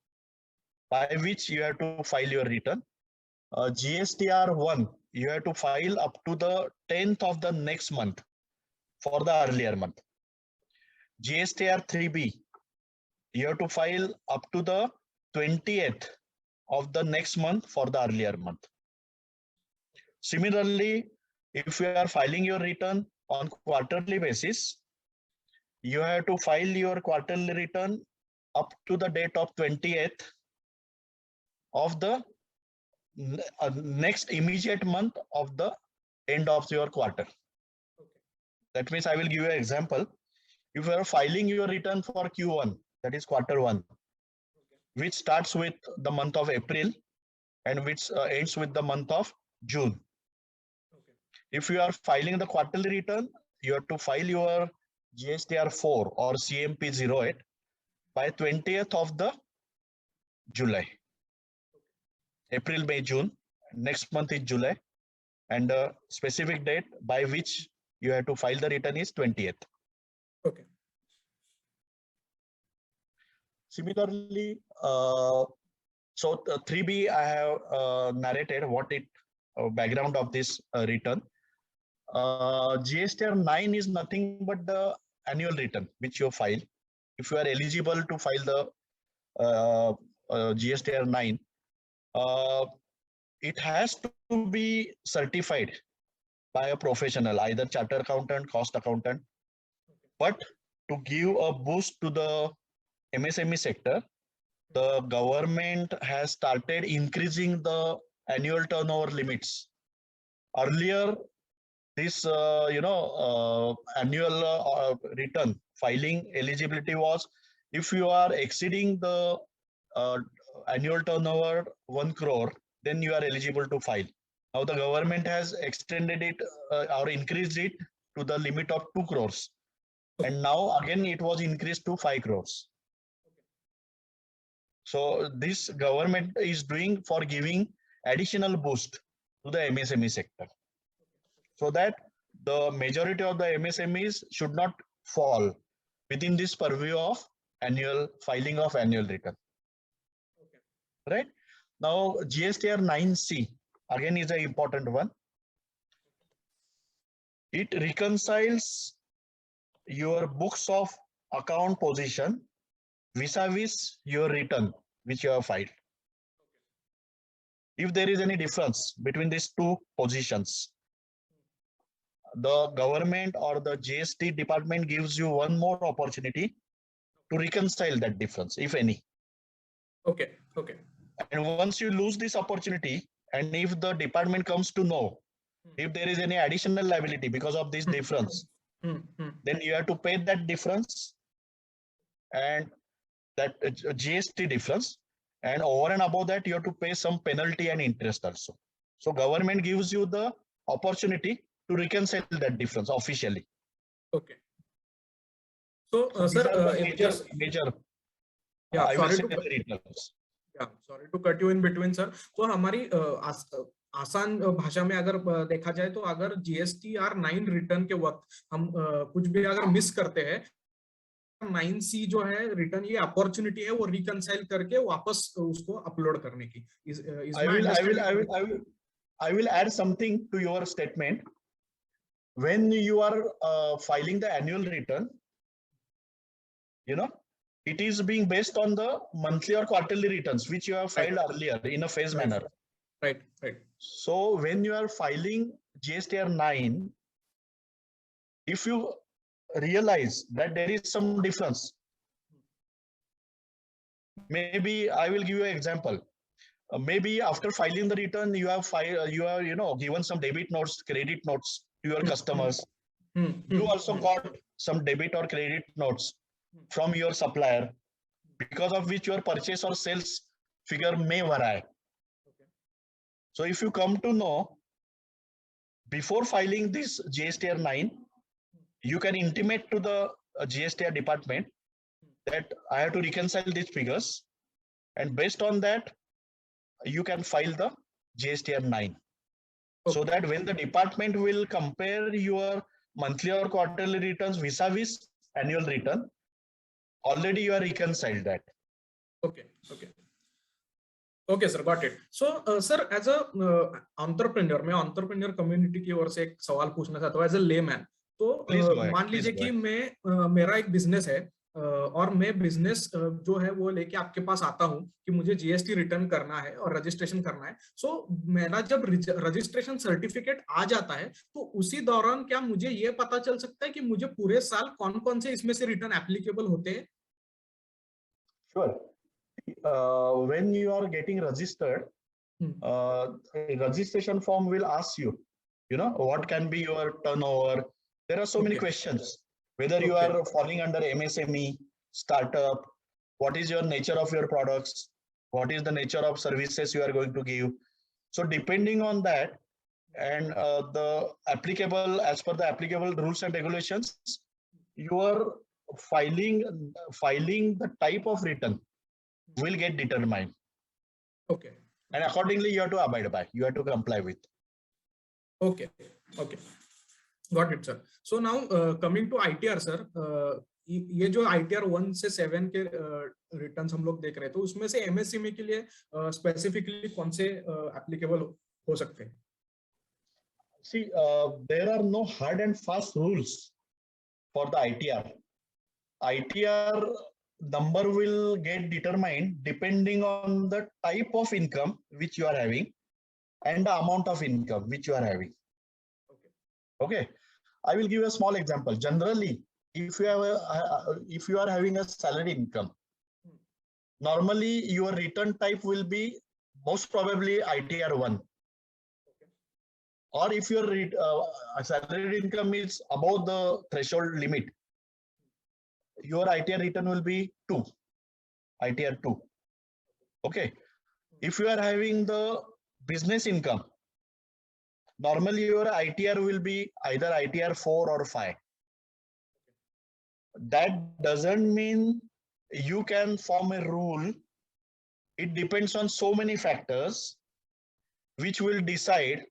by which you have to file your return. GSTR 1, you have to file up to the 10th of the next month for the earlier month. GSTR 3B, you have to file up to the 20th of the next month for the earlier month. Similarly, if you are filing your return on quarterly basis, you have to file your quarterly return up to the date of 20th of the next immediate month of the end of your quarter. Okay. That means I will give you an example. If you are filing your return for Q1, that is quarter 1, which starts with the month of April and which ends with the month of June. Okay. If you are filing the quarterly return, you have to file your GSTR 4 or CMP 08 by 20th of the July. April, May, June. Next month is July, and the specific date by which you have to file the return is 20th. Okay. Similarly, so 3B, I have narrated what it background of this return. GSTR 9 is nothing but the annual return which you file. If you are eligible to file the GSTR 9, it has to be certified by a professional, either chartered accountant, cost accountant. But to give a boost to the MSME sector, the government has started increasing the annual turnover limits. Earlier, this annual return filing eligibility was if you are exceeding the annual turnover 1 crore, then you are eligible to file. Now the government has extended it or increased it to the limit of 2 crores. And now again it was increased to 5 crores. So this government is doing for giving additional boost to the MSME sector, so that the majority of the MSMEs should not fall within this purview of annual filing of annual return. Okay. Right? Now GSTR 9C again is an important one. It reconciles your books of account position vis-a-vis your return which you have filed. If there is any difference between these two positions, the government or the GST department gives you one more opportunity to reconcile that difference, if any. Okay. Okay. And once you lose this opportunity, and if the department comes to know if there is any additional liability because of this difference, then you have to pay that difference and that GST difference, and over and above that you have to pay some penalty and interest also. So government gives you the opportunity to reconcile that difference officially. Okay. So, sir, major yeah, I will sorry say to the returns. Yeah, sorry to cut you in between, sir. तो हमारी आसान भाषा में अगर देखा जाए तो अगर GSTR9 रिटर्न के वक्त हम कुछ भी अगर मिस करते हैं, 9C जो है रिटर्न, ये अपॉर्चुनिटी है वो रिकंसाइल करके वापस उसको अपलोड करने की. I will add something to your statement. When you are filing the annual return, you know, it is being based on the monthly or quarterly returns which you have filed earlier in a phase manner. Right. So when you are filing GSTR 9, if you realize that there is some difference, maybe I will give you an example. Maybe after filing the return, you have given some debit notes, credit notes to your customers. You also got some debit or credit notes from your supplier, because of which your purchase or sales figure may vary. So if you come to know before filing this GSTR 9, you can intimate to the GSTR department that I have to reconcile these figures, and based on that, you can file the GSTR 9. So that when the department will compare your monthly or quarterly returns vis-a-vis annual return, already you are reconciled that. Okay, sir, got it. So, sir, as a entrepreneur, मैं entrepreneur community की ओर से एक सवाल पूछना चाहता हूँ as a layman. तो मान लीजिए कि मेरा एक बिजनेस है और मैं बिजनेस जो है वो लेके आपके पास आता हूँ कि मुझे जीएसटी रिटर्न करना है और रजिस्ट्रेशन करना है. सो मेरा जब रजिस्ट्रेशन सर्टिफिकेट आ जाता है तो उसी दौरान क्या मुझे ये पता चल सकता है कि मुझे पूरे साल कौन कौन से इसमें से रिटर्न एप्लीकेबल होते हैं? Sure. When you are getting registered, registration form will ask you, what can be your turnover. There are so many questions, whether you are falling under MSME, startup, what is your nature of your products, what is the nature of services you are going to give. So depending on that, and as per the applicable rules and regulations, you are filing the type of return will get determined. Okay. And accordingly, you have to abide by, you have to comply with. Okay. Got it, sir. So now coming to ITR, sir, ये जो ITR 1 से 7 के returns हम लोग देख रहे हैं, तो उसमें से MSME के लिए स्पेसिफिकली कौन से एप्लीकेबल हो सकते हैं? See, there are no hard and fast rules for the ITR. ITR number will get determined depending on the type of income which you are having and the amount of income which you are having. Okay. I will give a small example. Generally, if you are having a salary income, normally your return type will be most probably ITR 1. Or if your salary income is above the threshold limit, your ITR return will be 2, ITR 2. Okay. If you are having the business income, normally your ITR will be either ITR 4 or 5. That doesn't mean you can form a rule. It depends on so many factors which will decide.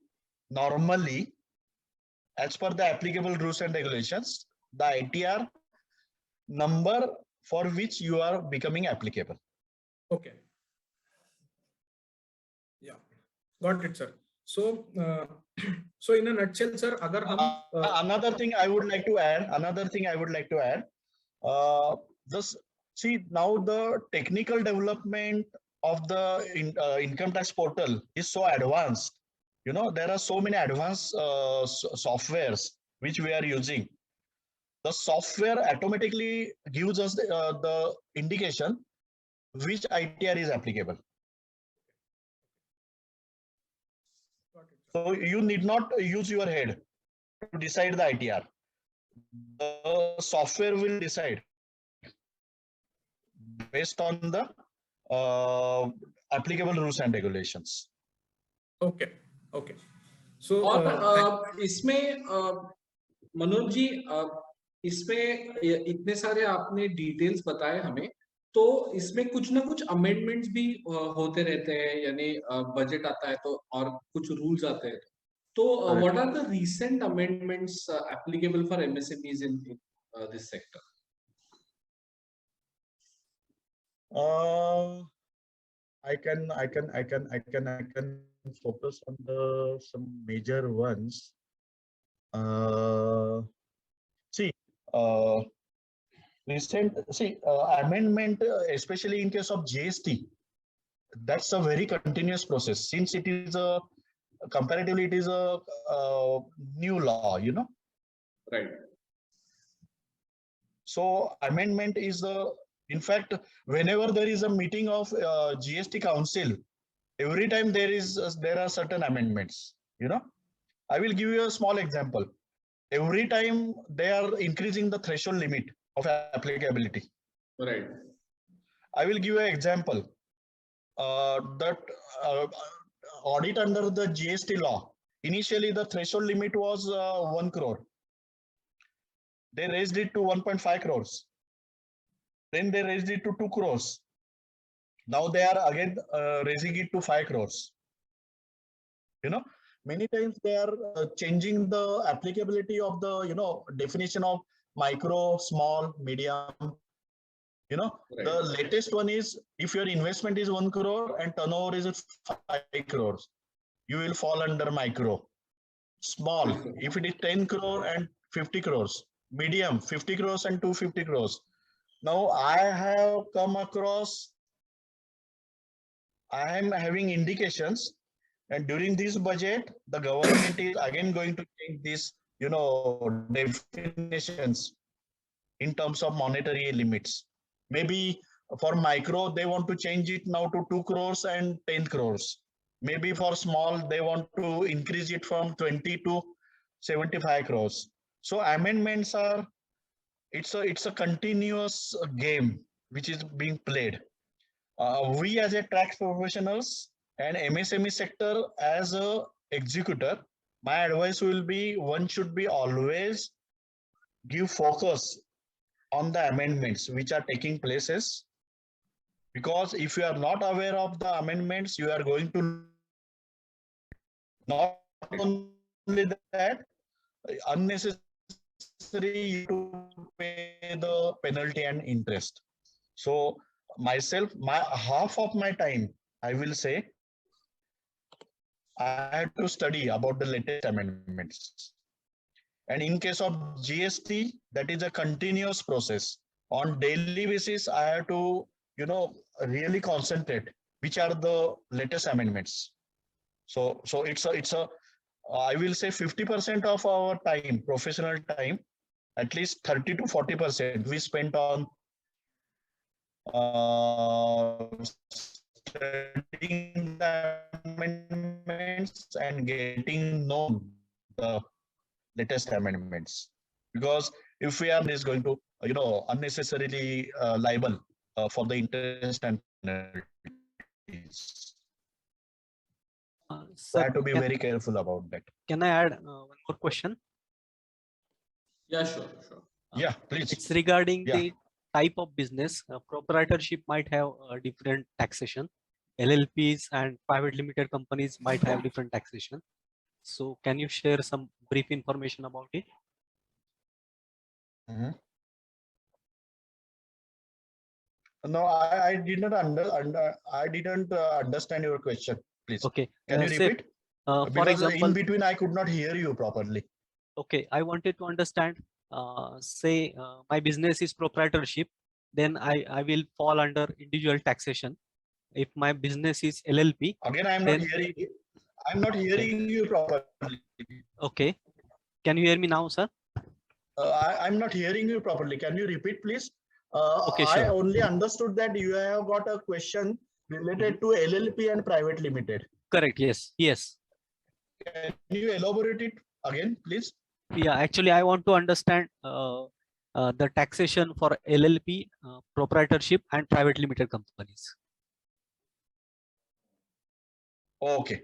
Normally, as per the applicable rules and regulations, the ITR number for which you are becoming applicable. Okay. Yeah, got it, sir. So, so in a nutshell, sir, agar hum, another thing I would like to add. See, now the technical development of the income tax portal is so advanced. There are so many advanced softwares which we are using. The software automatically gives us the indication which ITR is applicable. So you need not use your head to decide the ITR. The software will decide based on the applicable rules and regulations. Okay. Okay. So और इसमें मनोज जी, इसमें इतने सारे आपने details बताए हमें, तो इसमें कुछ ना कुछ अमेंडमेंट्स भी होते रहते हैं, यानी बजट आता है तो और कुछ रूल्स आते हैं, तो what are the recent amendments applicable for MSMEs in this sector? I can focus on some major ones. Recent amendment, especially in case of GST, that's a very continuous process, since it is a comparatively it is a new law, you know. Right. So amendment is in fact, whenever there is a meeting of GST Council, every time there are certain amendments, you know. I will give you a small example. Every time they are increasing the threshold limit of applicability. Right. I will give you an example. That audit under the GST law, initially the threshold limit was 1 crore. They raised it to 1.5 crores. Then they raised it to 2 crores. Now they are again raising it to 5 crores. You know, many times they are changing the applicability of the, you know, definition of micro, small, medium. You know, right. The latest one is if your investment is 1 crore and turnover is 5 crores, you will fall under micro. Small, if it is 10 crore and 50 crores. Medium, 50 crores and 250 crores. Now I have come across, I am having indications, and during this budget, the government is again going to change this, you know, definitions in terms of monetary limits. Maybe for micro, they want to change it now to 2 crores and 10 crores. Maybe for small, they want to increase it from 20 to 75 crores. So amendments are, it's a continuous game which is being played. We as a tax professionals and MSME sector as a executor, my advice will be one should be always give focus on the amendments which are taking places, because if you are not aware of the amendments, you are going to not only that, unnecessary to pay the penalty and interest. So myself, half of my time, I will say, I had to study about the latest amendments. And in case of GST, that is a continuous process. On daily basis, I have to, you know, really concentrate which are the latest amendments. So it's a I will say 50% of our time, professional time, at least 30 to 40% we spent on studying the amendments and getting known the latest amendments. Because if we are is going to, you know, unnecessarily liable for the interest and penalties. So I have to be very careful about that. Can I add one more question? Yeah, sure. Yeah, please. It's regarding the type of business. Proprietorship might have different taxation. LLPs and private limited companies might have different taxation. So can you share some brief information about it? No, I did not understand your question. Please. Okay. Can you repeat? For Because example, in between I could not hear you properly. Okay, I wanted to understand. Say my business is proprietorship, then I will fall under individual taxation. If my business is LLP, again I am not hearing. I'm not hearing you properly. Okay, can you hear me now, sir? I'm not hearing you properly. Can you repeat, please? Okay, I sure. only understood that you have got a question related to LLP and private limited. Correct. Yes. can you elaborate it again, please? Yeah, actually, I want to understand the taxation for LLP, proprietorship, and private limited companies. Okay.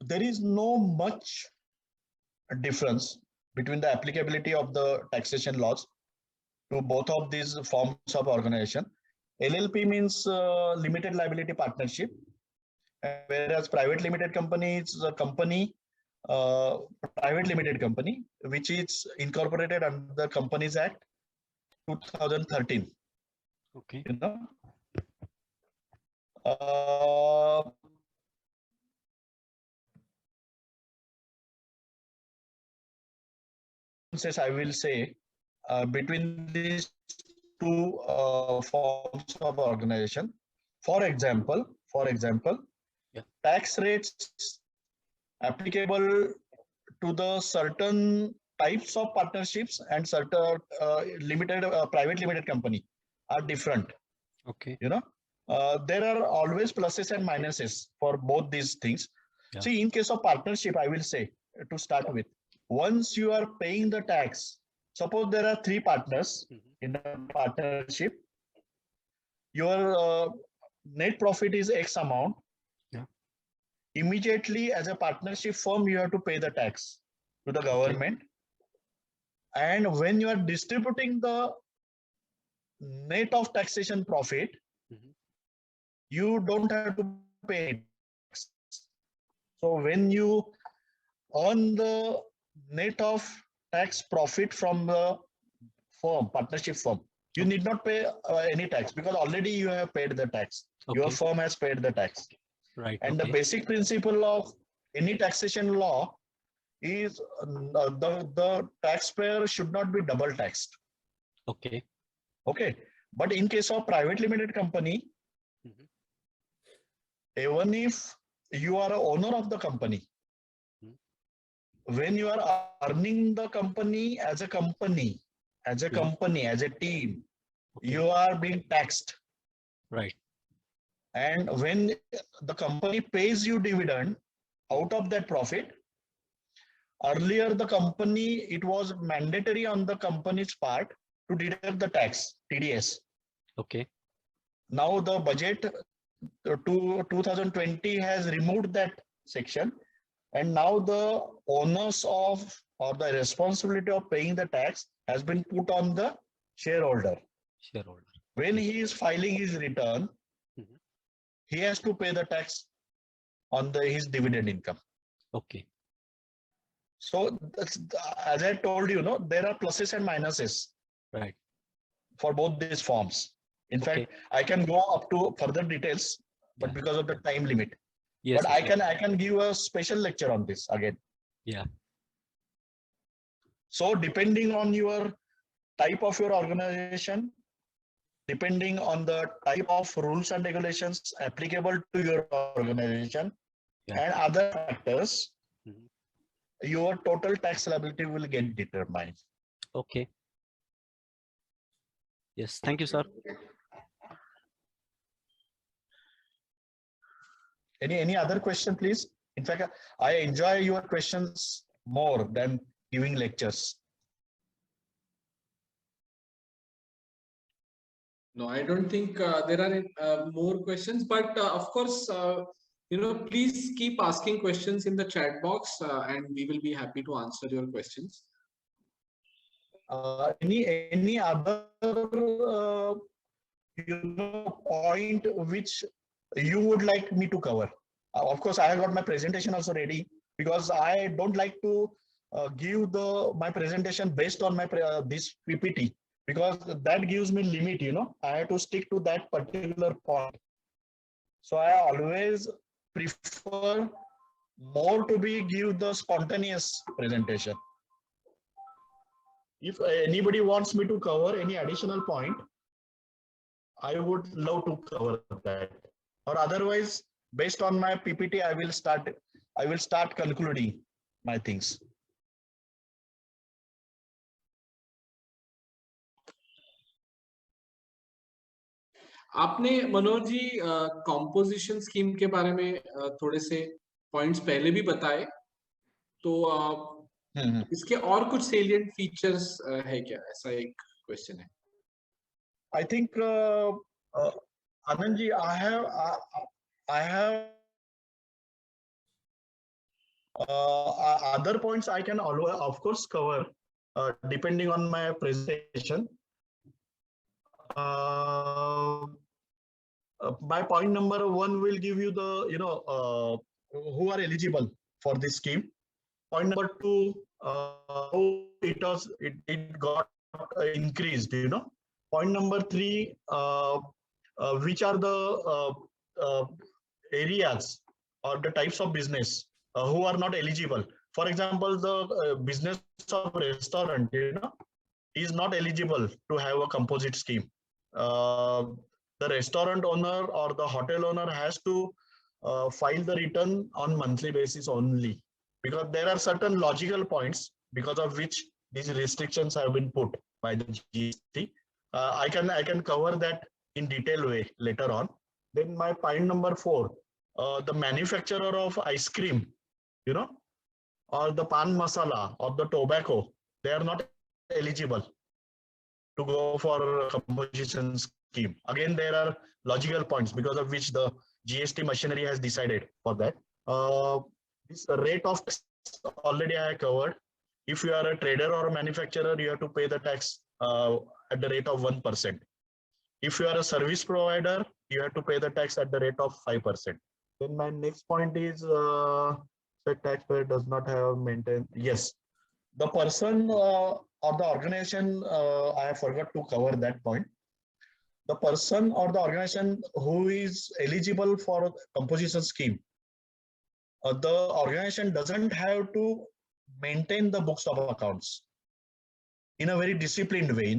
There is no much difference between the applicability of the taxation laws to both of these forms of organization. LLP means limited liability partnership, whereas private limited company is a company, private limited company, which is incorporated under the Companies Act 2013. Okay. You know, I will say between these two forms of organization. For example, Yeah. tax rates applicable to the certain types of partnerships and certain limited private limited company are different. Okay. You know, there are always pluses and minuses for both these things. Yeah. See, in case of partnership, I will say to start with, once you are paying the tax, suppose there are 3 partners in a partnership, your net profit is X amount. Yeah. Immediately, as a partnership firm, you have to pay the tax to the government. Okay. And when you are distributing the net of taxation profit, you don't have to pay tax. So when you earn the net of tax profit from the firm, partnership firm, you need not pay any tax because already you have paid the tax. Okay. Your firm has paid the tax. Right. And the basic principle of any taxation law is the taxpayer should not be double taxed. Okay. Okay. But in case of private limited company, even if you are an owner of the company, when you are earning the company, as a company, as a team, you are being taxed. Right. And when the company pays you dividend out of that profit, earlier the company, it was mandatory on the company's part to deduct the tax, TDS. Okay. Now the budget to 2020 has removed that section, and now the onus of or the responsibility of paying the tax has been put on the shareholder. When he is filing his return, he has to pay the tax on his dividend income. Okay. So as I told you, there are pluses and minuses. Right. For both these forms. In fact, I can go up to further details, but because of the time limit. Yes. But I can give a special lecture on this again. Yeah. So depending on your type of your organization, depending on the type of rules and regulations applicable to your organization and other factors, your total tax liability will get determined. Okay. Yes. Thank you, sir. Any other question, please? In fact, I enjoy your questions more than giving lectures. No, I don't think there are more questions, but of course, please keep asking questions in the chat box and we will be happy to answer your questions. Any other point which you would like me to cover? Of course, I have got my presentation also ready, because I don't like to give my presentation based on my this PPT, because that gives me limit. I have to stick to that particular point. So I always prefer more to give the spontaneous presentation. If anybody wants me to cover any additional point, I would love to cover that. Or otherwise, based on my PPT, I will start concluding my things. आपने Manoj ji composition scheme के बारे में थोड़े से points पहले भी बताए, तो इसके और कुछ सेलिएंट फीचर्स है क्या, ऐसा एक क्वेश्चन है। I think Anandji, I have other points I can always, of course, cover depending on my presentation. My point number one will give you the who are eligible for this scheme. Point number two, how it got increased. Point number three, which are the areas or the types of business who are not eligible. For example, the business of restaurant, is not eligible to have a composite scheme. The restaurant owner or the hotel owner has to file the return on monthly basis only, because there are certain logical points because of which these restrictions have been put by the GST. I can cover that in detail way later on. Then my point number four, the manufacturer of ice cream, or the pan masala or the tobacco, they are not eligible to go for composition scheme. Again, there are logical points because of which the GST machinery has decided for that. This rate of tax already I covered. If you are a trader or a manufacturer, you have to pay the tax at the rate of 1%. If you are a service provider, you have to pay the tax at the rate of 5%. Then my next point is the taxpayer does not have maintained. Yes, the person or the organization, I forgot to cover that point. The person or the organization who is eligible for composition scheme, the organization doesn't have to maintain the books of accounts in a very disciplined way,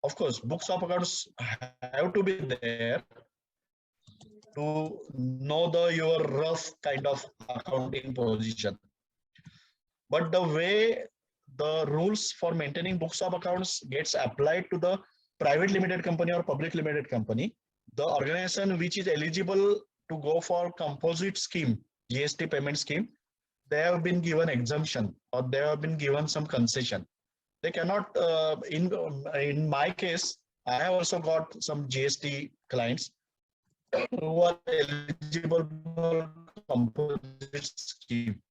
Of course, books of accounts have to be there to know your rough kind of accounting position. But the way the rules for maintaining books of accounts gets applied to the private limited company or public limited company, the organization which is eligible to go for composite scheme, GST payment scheme, they have been given exemption or they have been given some concession. They cannot, in my case, I have also got some GST clients who are eligible for composite scheme.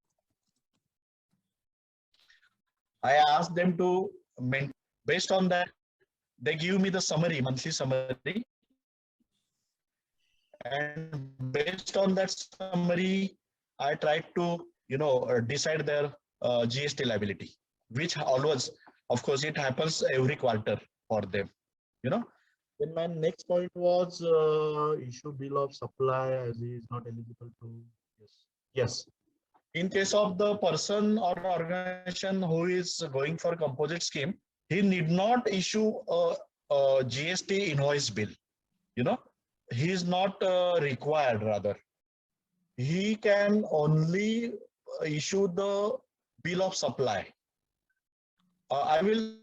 I asked them to maintain. Based on that, they give me the summary, monthly summary. And based on that summary, I tried to, decide their GST liability, which always, of course, it happens every quarter for them, Then my next point was issue bill of supply as he is not eligible to. Yes. In case of the person or organization who is going for composite scheme, he need not issue a GST invoice bill. He is not required. Rather, he can only issue the bill of supply. I will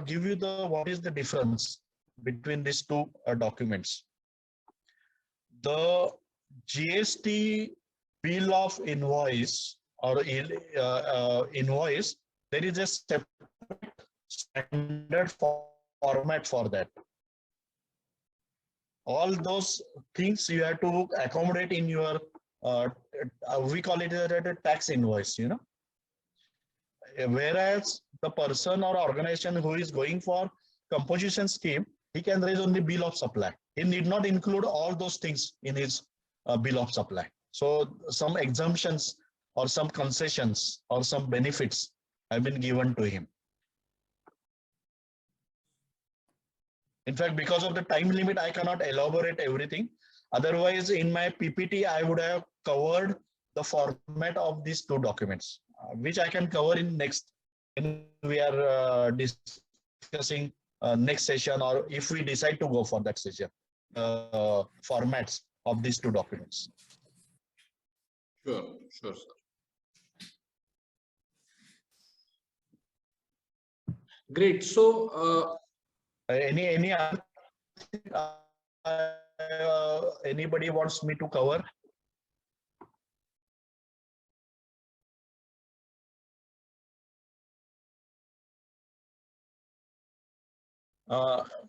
give you what is the difference between these two documents. The GST bill of invoice or invoice, there is a separate standard format for that. All those things you have to accommodate in your, we call it a tax invoice, Whereas the person or organization who is going for composition scheme, he can raise only bill of supply. He need not include all those things in his bill of supply. So some exemptions or some concessions or some benefits have been given to him. In fact, because of the time limit, I cannot elaborate everything. Otherwise, in my PPT, I would have covered the format of these two documents, which I can cover in next, when we are discussing next session, or if we decide to go for that session, formats of these two documents. Sure, sir. Great. So Any other thing, anybody wants me to cover?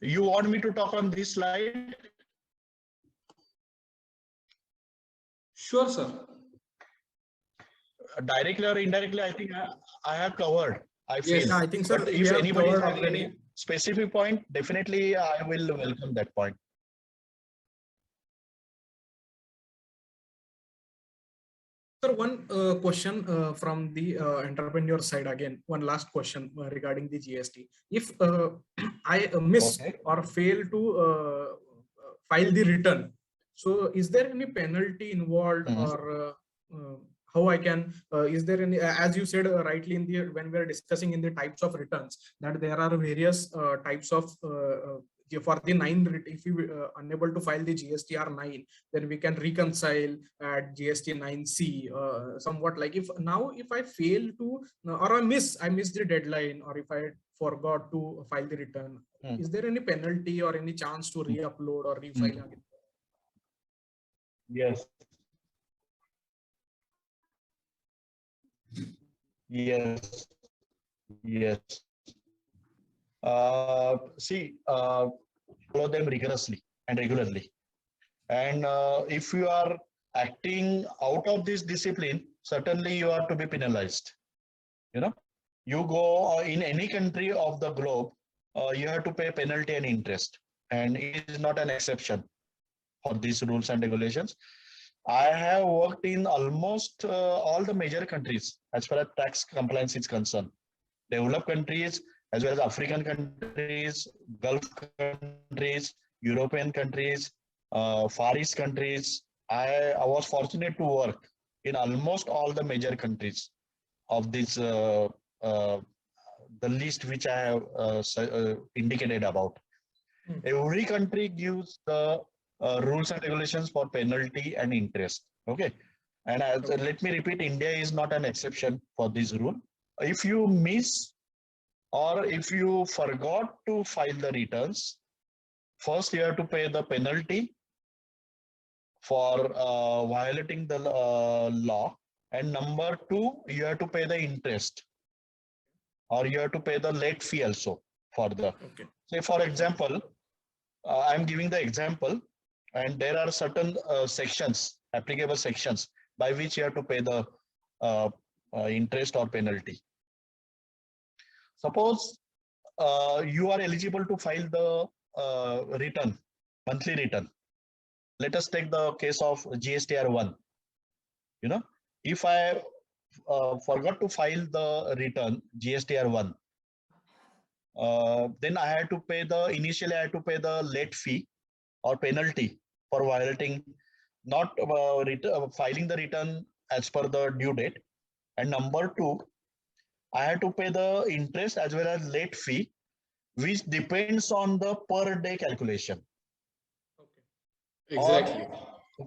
You want me to talk on this slide? Sure, sir. Directly or indirectly, I think I have covered. I feel. Yes. Yeah, I think, sir, But we if have anybody is covered having already. any specific point, definitely I will welcome that point. Sir, one question from the entrepreneur side again. One last question regarding the GST. If I miss Okay. or fail to file the return, so is there any penalty involved, or how I can? Is there any? As you said rightly in the when we are discussing in the types of returns, that there are various types of for the 9, if you unable to file the GSTR 9, then we can reconcile at GST 9C, somewhat like if I fail to or I miss the deadline, or if I forgot to file the return, is there any penalty or any chance to re-upload or refile again? Yes. Yes. Yes. See, follow them rigorously and regularly. And if you are acting out of this discipline, certainly you are to be penalized. You know, you go in any country of the globe, you have to pay penalty and interest, and it is not an exception for these rules and regulations. I have worked in almost all the major countries as far as tax compliance is concerned. Developed countries, as well as African countries, Gulf countries, European countries, Far East countries. I was fortunate to work in almost all the major countries of this, the list which I have indicated about. Every country gives the rules and regulations for penalty and interest. Okay. And let me repeat, India is not an exception for this rule. If you miss or if you forgot to file the returns, first you have to pay the penalty for violating the law, and number two, you have to pay the interest, or you have to pay the late fee also for the. Okay. Say for example, I'm giving the example, and there are certain sections, applicable sections, by which you have to pay the interest or penalty. Suppose you are eligible to file the return, monthly return. Let us take the case of GSTR 1. You know, if I forgot to file the return GSTR 1, then I had to pay initially I had to pay the late fee or penalty for violating, not filing the return as per the due date. And number two, I had to pay the interest as well as late fee, which depends on the per day calculation. Exactly.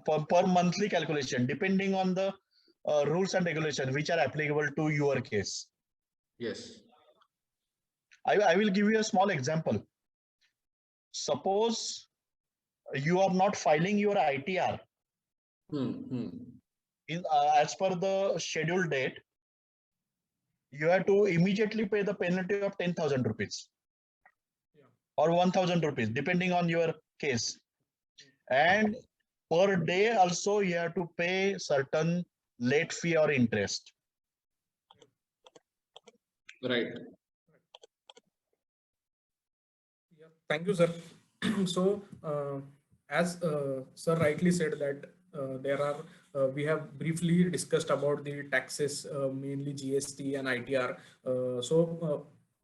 Or per monthly calculation, depending on the rules and regulations which are applicable to your case. Yes. I will give you a small example. Suppose you are not filing your ITR as per the scheduled date, you have to immediately pay the penalty of 10,000 rupees or 1,000 rupees, depending on your case. And per day also you have to pay certain late fee or interest. Right. Yeah, thank you, sir. So, as sir rightly said that there are, we have briefly discussed about the taxes, mainly GST and ITR.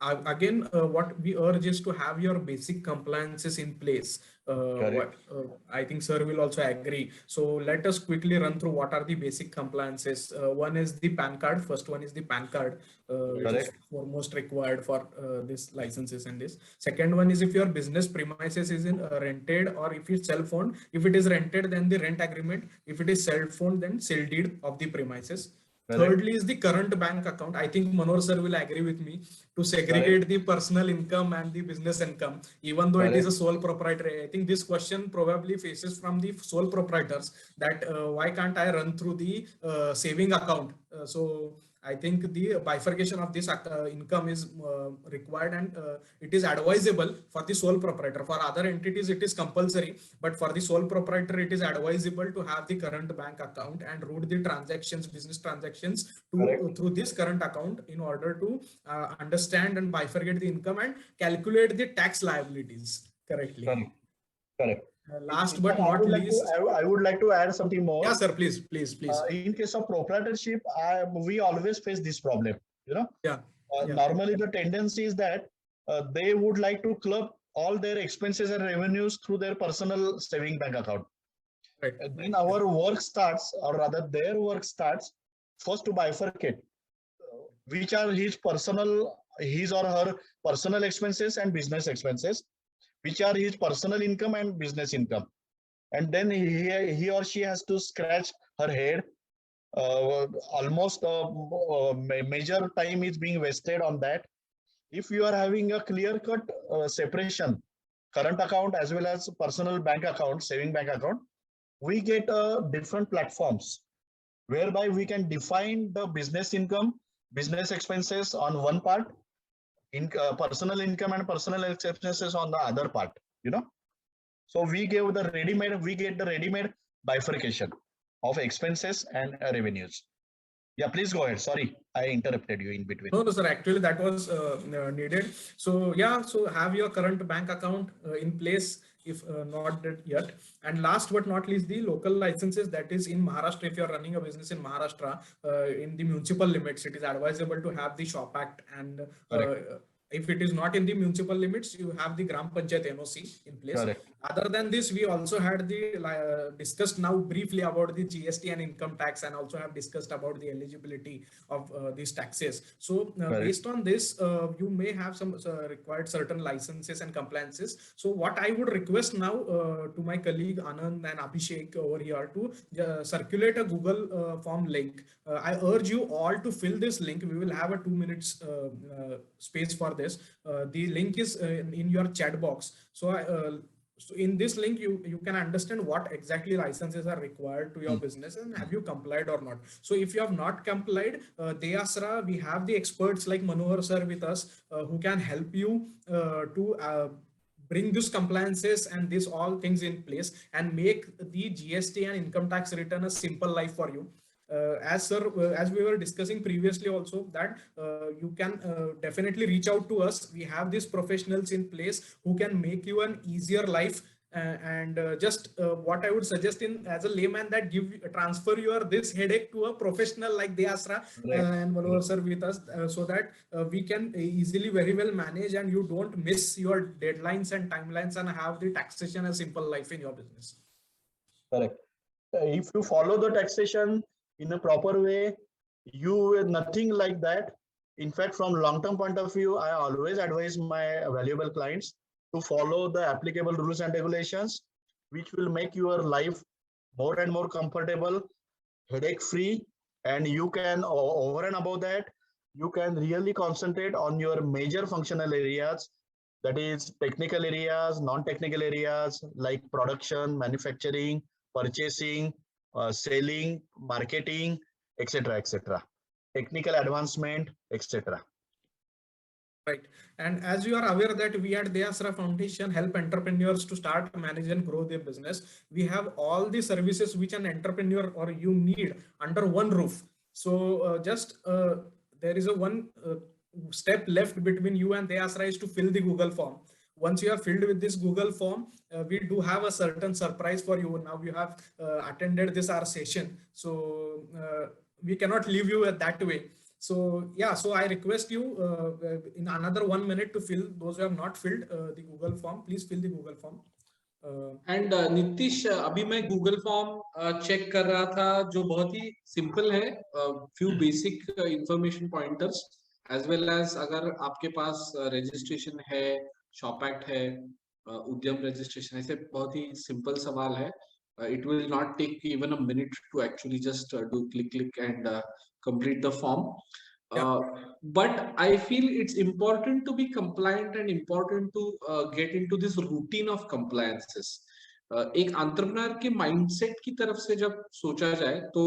Again, what we urge is to have your basic compliances in place. I think sir will also agree. So let us quickly run through what are the basic compliances. One is the PAN card. First one is the PAN card, which is foremost required for this licenses and this. Second one is if your business premises is in rented, or if it's self-owned. If it is rented, then the rent agreement. If it is self-owned, then sale deed of the premises. Thirdly is the current bank account. I think Manoj sir will agree with me to segregate the personal income and the business income, even though it is a sole proprietor. I think this question probably faces from the sole proprietors that why can't I run through the saving account? So I think the bifurcation of this income is required, and it is advisable for the sole proprietor. For other entities, it is compulsory, but for the sole proprietor, it is advisable to have the current bank account and route the transactions, business transactions through this current account in order to understand and bifurcate the income and calculate the tax liabilities correctly. Correct. Last but not least, I would like to add something more. Yeah, sir. Please. In case of proprietorship, we always face this problem. Yeah. Normally, the tendency is that they would like to club all their expenses and revenues through their personal saving bank account. Right. Then our work starts, or rather, their work starts first to bifurcate which are his or her personal expenses and business expenses, which are his personal income and business income. And then he or she has to scratch her head. Almost major time is being wasted on that. If you are having a clear-cut separation, current account as well as personal bank account, saving bank account, we get different platforms whereby we can define the business income, business expenses on one part, personal income and personal expenses on the other part. So we get the ready-made bifurcation of expenses and revenues. Yeah, please go ahead. Sorry, I interrupted you in between. No, sir. Actually, that was needed. So yeah, so have your current bank account in place if not yet. And last but not least, the local licenses, that is in Maharashtra. If you're running a business in Maharashtra, in the municipal limits, it is advisable to have the Shop Act, and if it is not in the municipal limits, you have the Gram Panchayat NOC in place. Correct. Other than this, we also had the discussed now briefly about the GST and income tax, and also have discussed about the eligibility of these taxes. So based on this, you may have some required certain licenses and compliances. So what I would request now to my colleague Anand and Abhishek over here to circulate a Google form link. I urge you all to fill this link. We will have a 2 minutes space for this. The link is in your chat box. So in this link, you can understand what exactly licenses are required to your business and have you complied or not. So if you have not complied, deAsra, we have the experts like Manohar sir with us who can help you to bring these compliances and these all things in place and make the GST and income tax return a simple life for you. As we were discussing previously also, that you can definitely reach out to us. We have these professionals in place who can make you an easier life. Just what I would suggest as a layman, that transfer your this headache to a professional like deAsra and Manohar sir with us, so that we can easily very well manage and you don't miss your deadlines and timelines and have the taxation a simple life in your business. Correct. If you follow the taxation in a proper way, nothing like that. In fact, from long-term point of view, I always advise my valuable clients to follow the applicable rules and regulations, which will make your life more and more comfortable, headache-free, and you can, over and above that, you can really concentrate on your major functional areas, that is technical areas, non-technical areas like production, manufacturing, purchasing, selling, marketing, etc., technical advancement, etc. Right. And as you are aware that we at deAsra Foundation help entrepreneurs to start, manage and grow their business. We have all the services which an entrepreneur or you need under one roof. So there is a one step left between you and deAsra is to fill the Google form. Once you are filled with this Google form, we do have a certain surprise for you. Now you have attended this our session. So we cannot leave you that way. So yeah, so I request you in another 1 minute to fill, those who have not filled the Google form, please fill the Google form. And Nitish, अभी मैं Google form check कर रहा था, जो बहुत ही simple है, few basic information pointers, as well as अगर आपके पास registration है, Shop Act है, उद्यम registration, ऐसे बहुत ही simple सवाल है. It will not take even a minute to actually just do click and complete the form. Yeah. But I feel it's important to be compliant and important to get into this routine of compliances. एक entrepreneur के mindset की तरफ से जब सोचा जाए तो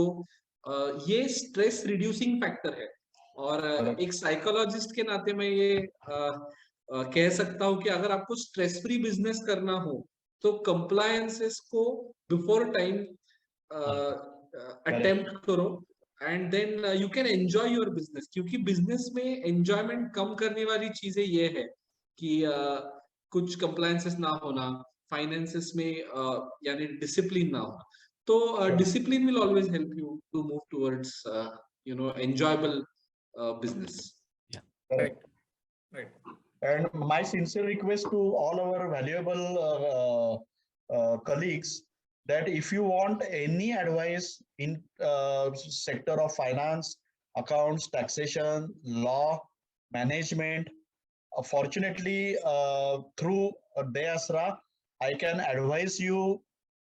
ये stress reducing factor है और एक psychologist के नाते मैं ये कह सकता हूँ कि अगर आपको stress free business करना हो तो compliances को before time attempt करो and then you can enjoy your business क्योंकि business में enjoyment कम करने वाली चीजें ये है कि कुछ compliances ना होना, finances में यानी discipline ना होना, तो discipline will always help you to move towards enjoyable business. Yeah. Right. And my sincere request to all our valuable colleagues that if you want any advice in sector of finance, accounts, taxation, law, management, fortunately through deAsra, I can advise you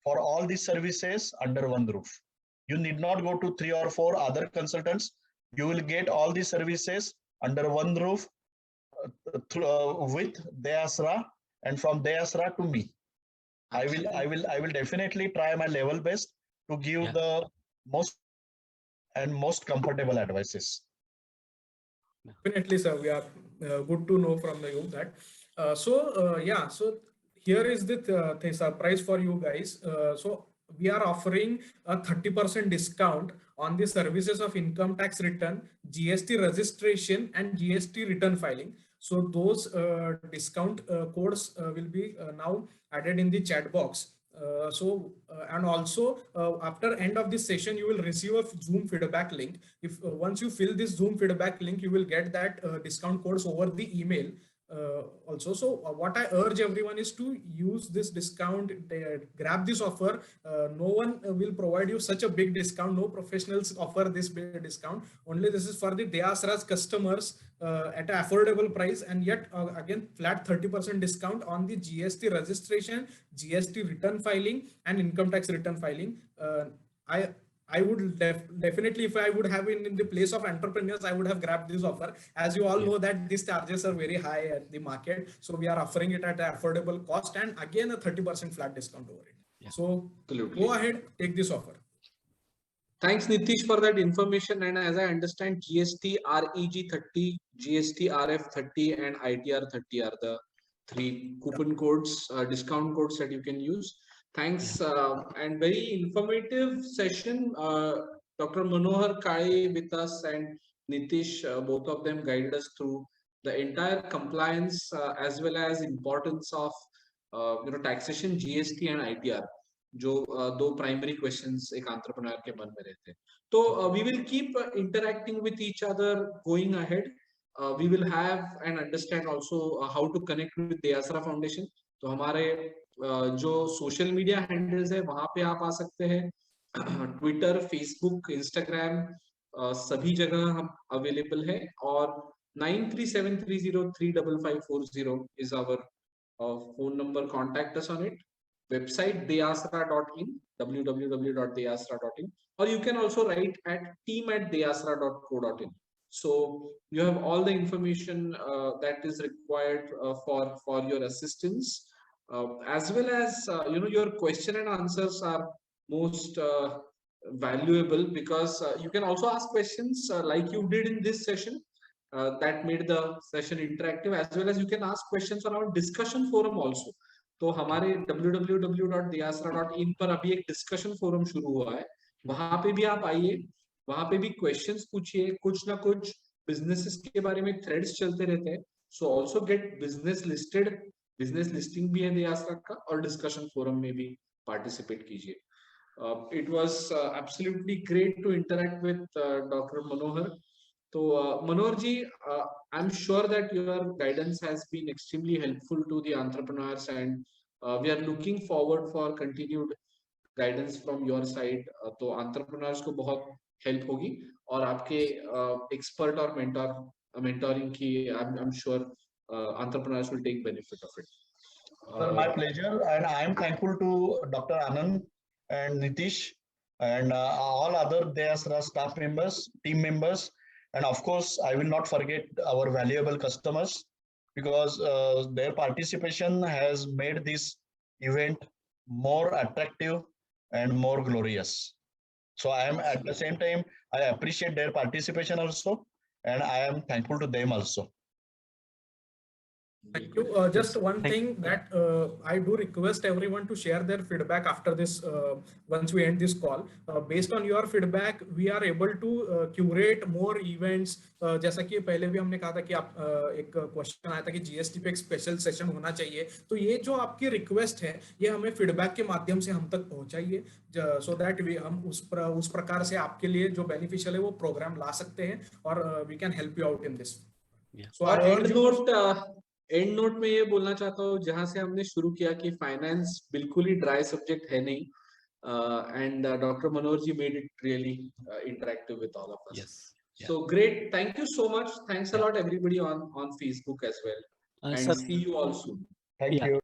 for all these services under one roof. You need not go to 3 or 4 other consultants. You will get all these services under one roof with deAsra, and from deAsra to me. I will definitely try my level best to give the most comfortable advices. Definitely, sir. We are good to know from you that. So here is the surprise for you guys. So we are offering a 30% discount on the services of income tax return, GST registration, and GST return filing. So those discount codes will be now added in the chat box. And also after end of this session, you will receive a Zoom feedback link. If once you fill this Zoom feedback link, you will get that discount codes over the email. Also, so what I urge everyone is to use this discount, grab this offer. No one will provide you such a big discount. No professionals offer this big discount. Only this is for the deAsra's customers at an affordable price, and yet again flat 30% discount on the GST registration, GST return filing, and income tax return filing. I would definitely, if I would have been in the place of entrepreneurs, I would have grabbed this offer. As you all know that these charges are very high at the market. So we are offering it at an affordable cost and again a 30% flat discount over it. Yeah. So go ahead, take this offer. Thanks Nitish for that information. And as I understand, GST REG 30, GST RF 30 and ITR 30 are the 3 coupon codes, discount codes that you can use. Thanks and very informative session. Dr. Manohar Kale with us and Nitish, both of them guided us through the entire compliance as well as importance of taxation, GST and ITR. जो 2 primary questions एक entrepreneur के मन में रहते हैं. तो we will keep interacting with each other going ahead. We will have and understand also how to connect with deAsra Foundation. तो हमारे जो सोशल मीडिया हैंडल्स है वहां पे आप आ सकते हैं. ट्विटर, फेसबुक, इंस्टाग्राम सभी जगह हम अवेलेबल है और 9373035540 is our phone number. Contact us on it. Website deasra.in, www.deasra.in, or you can also write at team@deasra.co.in. So you have all the information that is required for your assistance, as well as your question and answers are most valuable because you can also ask questions like you did in this session. That made the session interactive, as well as you can ask questions on our discussion forum also. तो हमारे www.deasra.in पर अभी एक discussion forum शुरू हुआ है. वहां पे भी आप आइए, वहां पे भी क्वेश्चंस पूछिए. कुछ ना कुछ बिजनेसेस के बारे में थ्रेड्स चलते रहते हैं. So also get business listed. Business listing भी है deAsra का और डिस्कशन फोरम में भी पार्टिसिपेट कीजिए. It was absolutely great to interact with Dr. Manohar. So Manohar ji, I'm sure that your guidance has been extremely helpful to the entrepreneurs, and we are looking forward for continued guidance from your side. तो entrepreneurs को बहुत help होगी और आपके expert और mentoring की I'm sure entrepreneurs will take benefit of it. Sir, my pleasure, and I am thankful to Dr. Anand and Nitish and all other deAsra staff members, team members, and of course, I will not forget our valuable customers, because their participation has made this event more attractive and more glorious. So I am at the same time, I appreciate their participation also, and I am thankful to them also. Thank you. Just one thing that I do request everyone to share their feedback after this. Once we end this call, based on your feedback, we are able to curate more events. जैसा कि पहले भी हमने कहा था कि आप एक क्वेश्चन आया था कि जीएसटी पे एक स्पेशल सेशन होना चाहिए, तो ये जो आपकी रिक्वेस्ट है ये हमें फीडबैक के माध्यम से हम तक पहुंचाइए, सो दैट हम उस प्रकार से आपके लिए जो बेनिफिशियल है वो प्रोग्राम ला सकते हैं और we can help you out in this. और एंड नोट में ये बोलना चाहता हूँ, जहां से हमने शुरू किया कि फाइनेंस बिल्कुल ही ड्राई सब्जेक्ट है नहीं, and doctor Manohar ji made it really interactive with all of us. So great, thank you so much. Thanks a lot everybody on Facebook as well, and see you all soon. Thank you.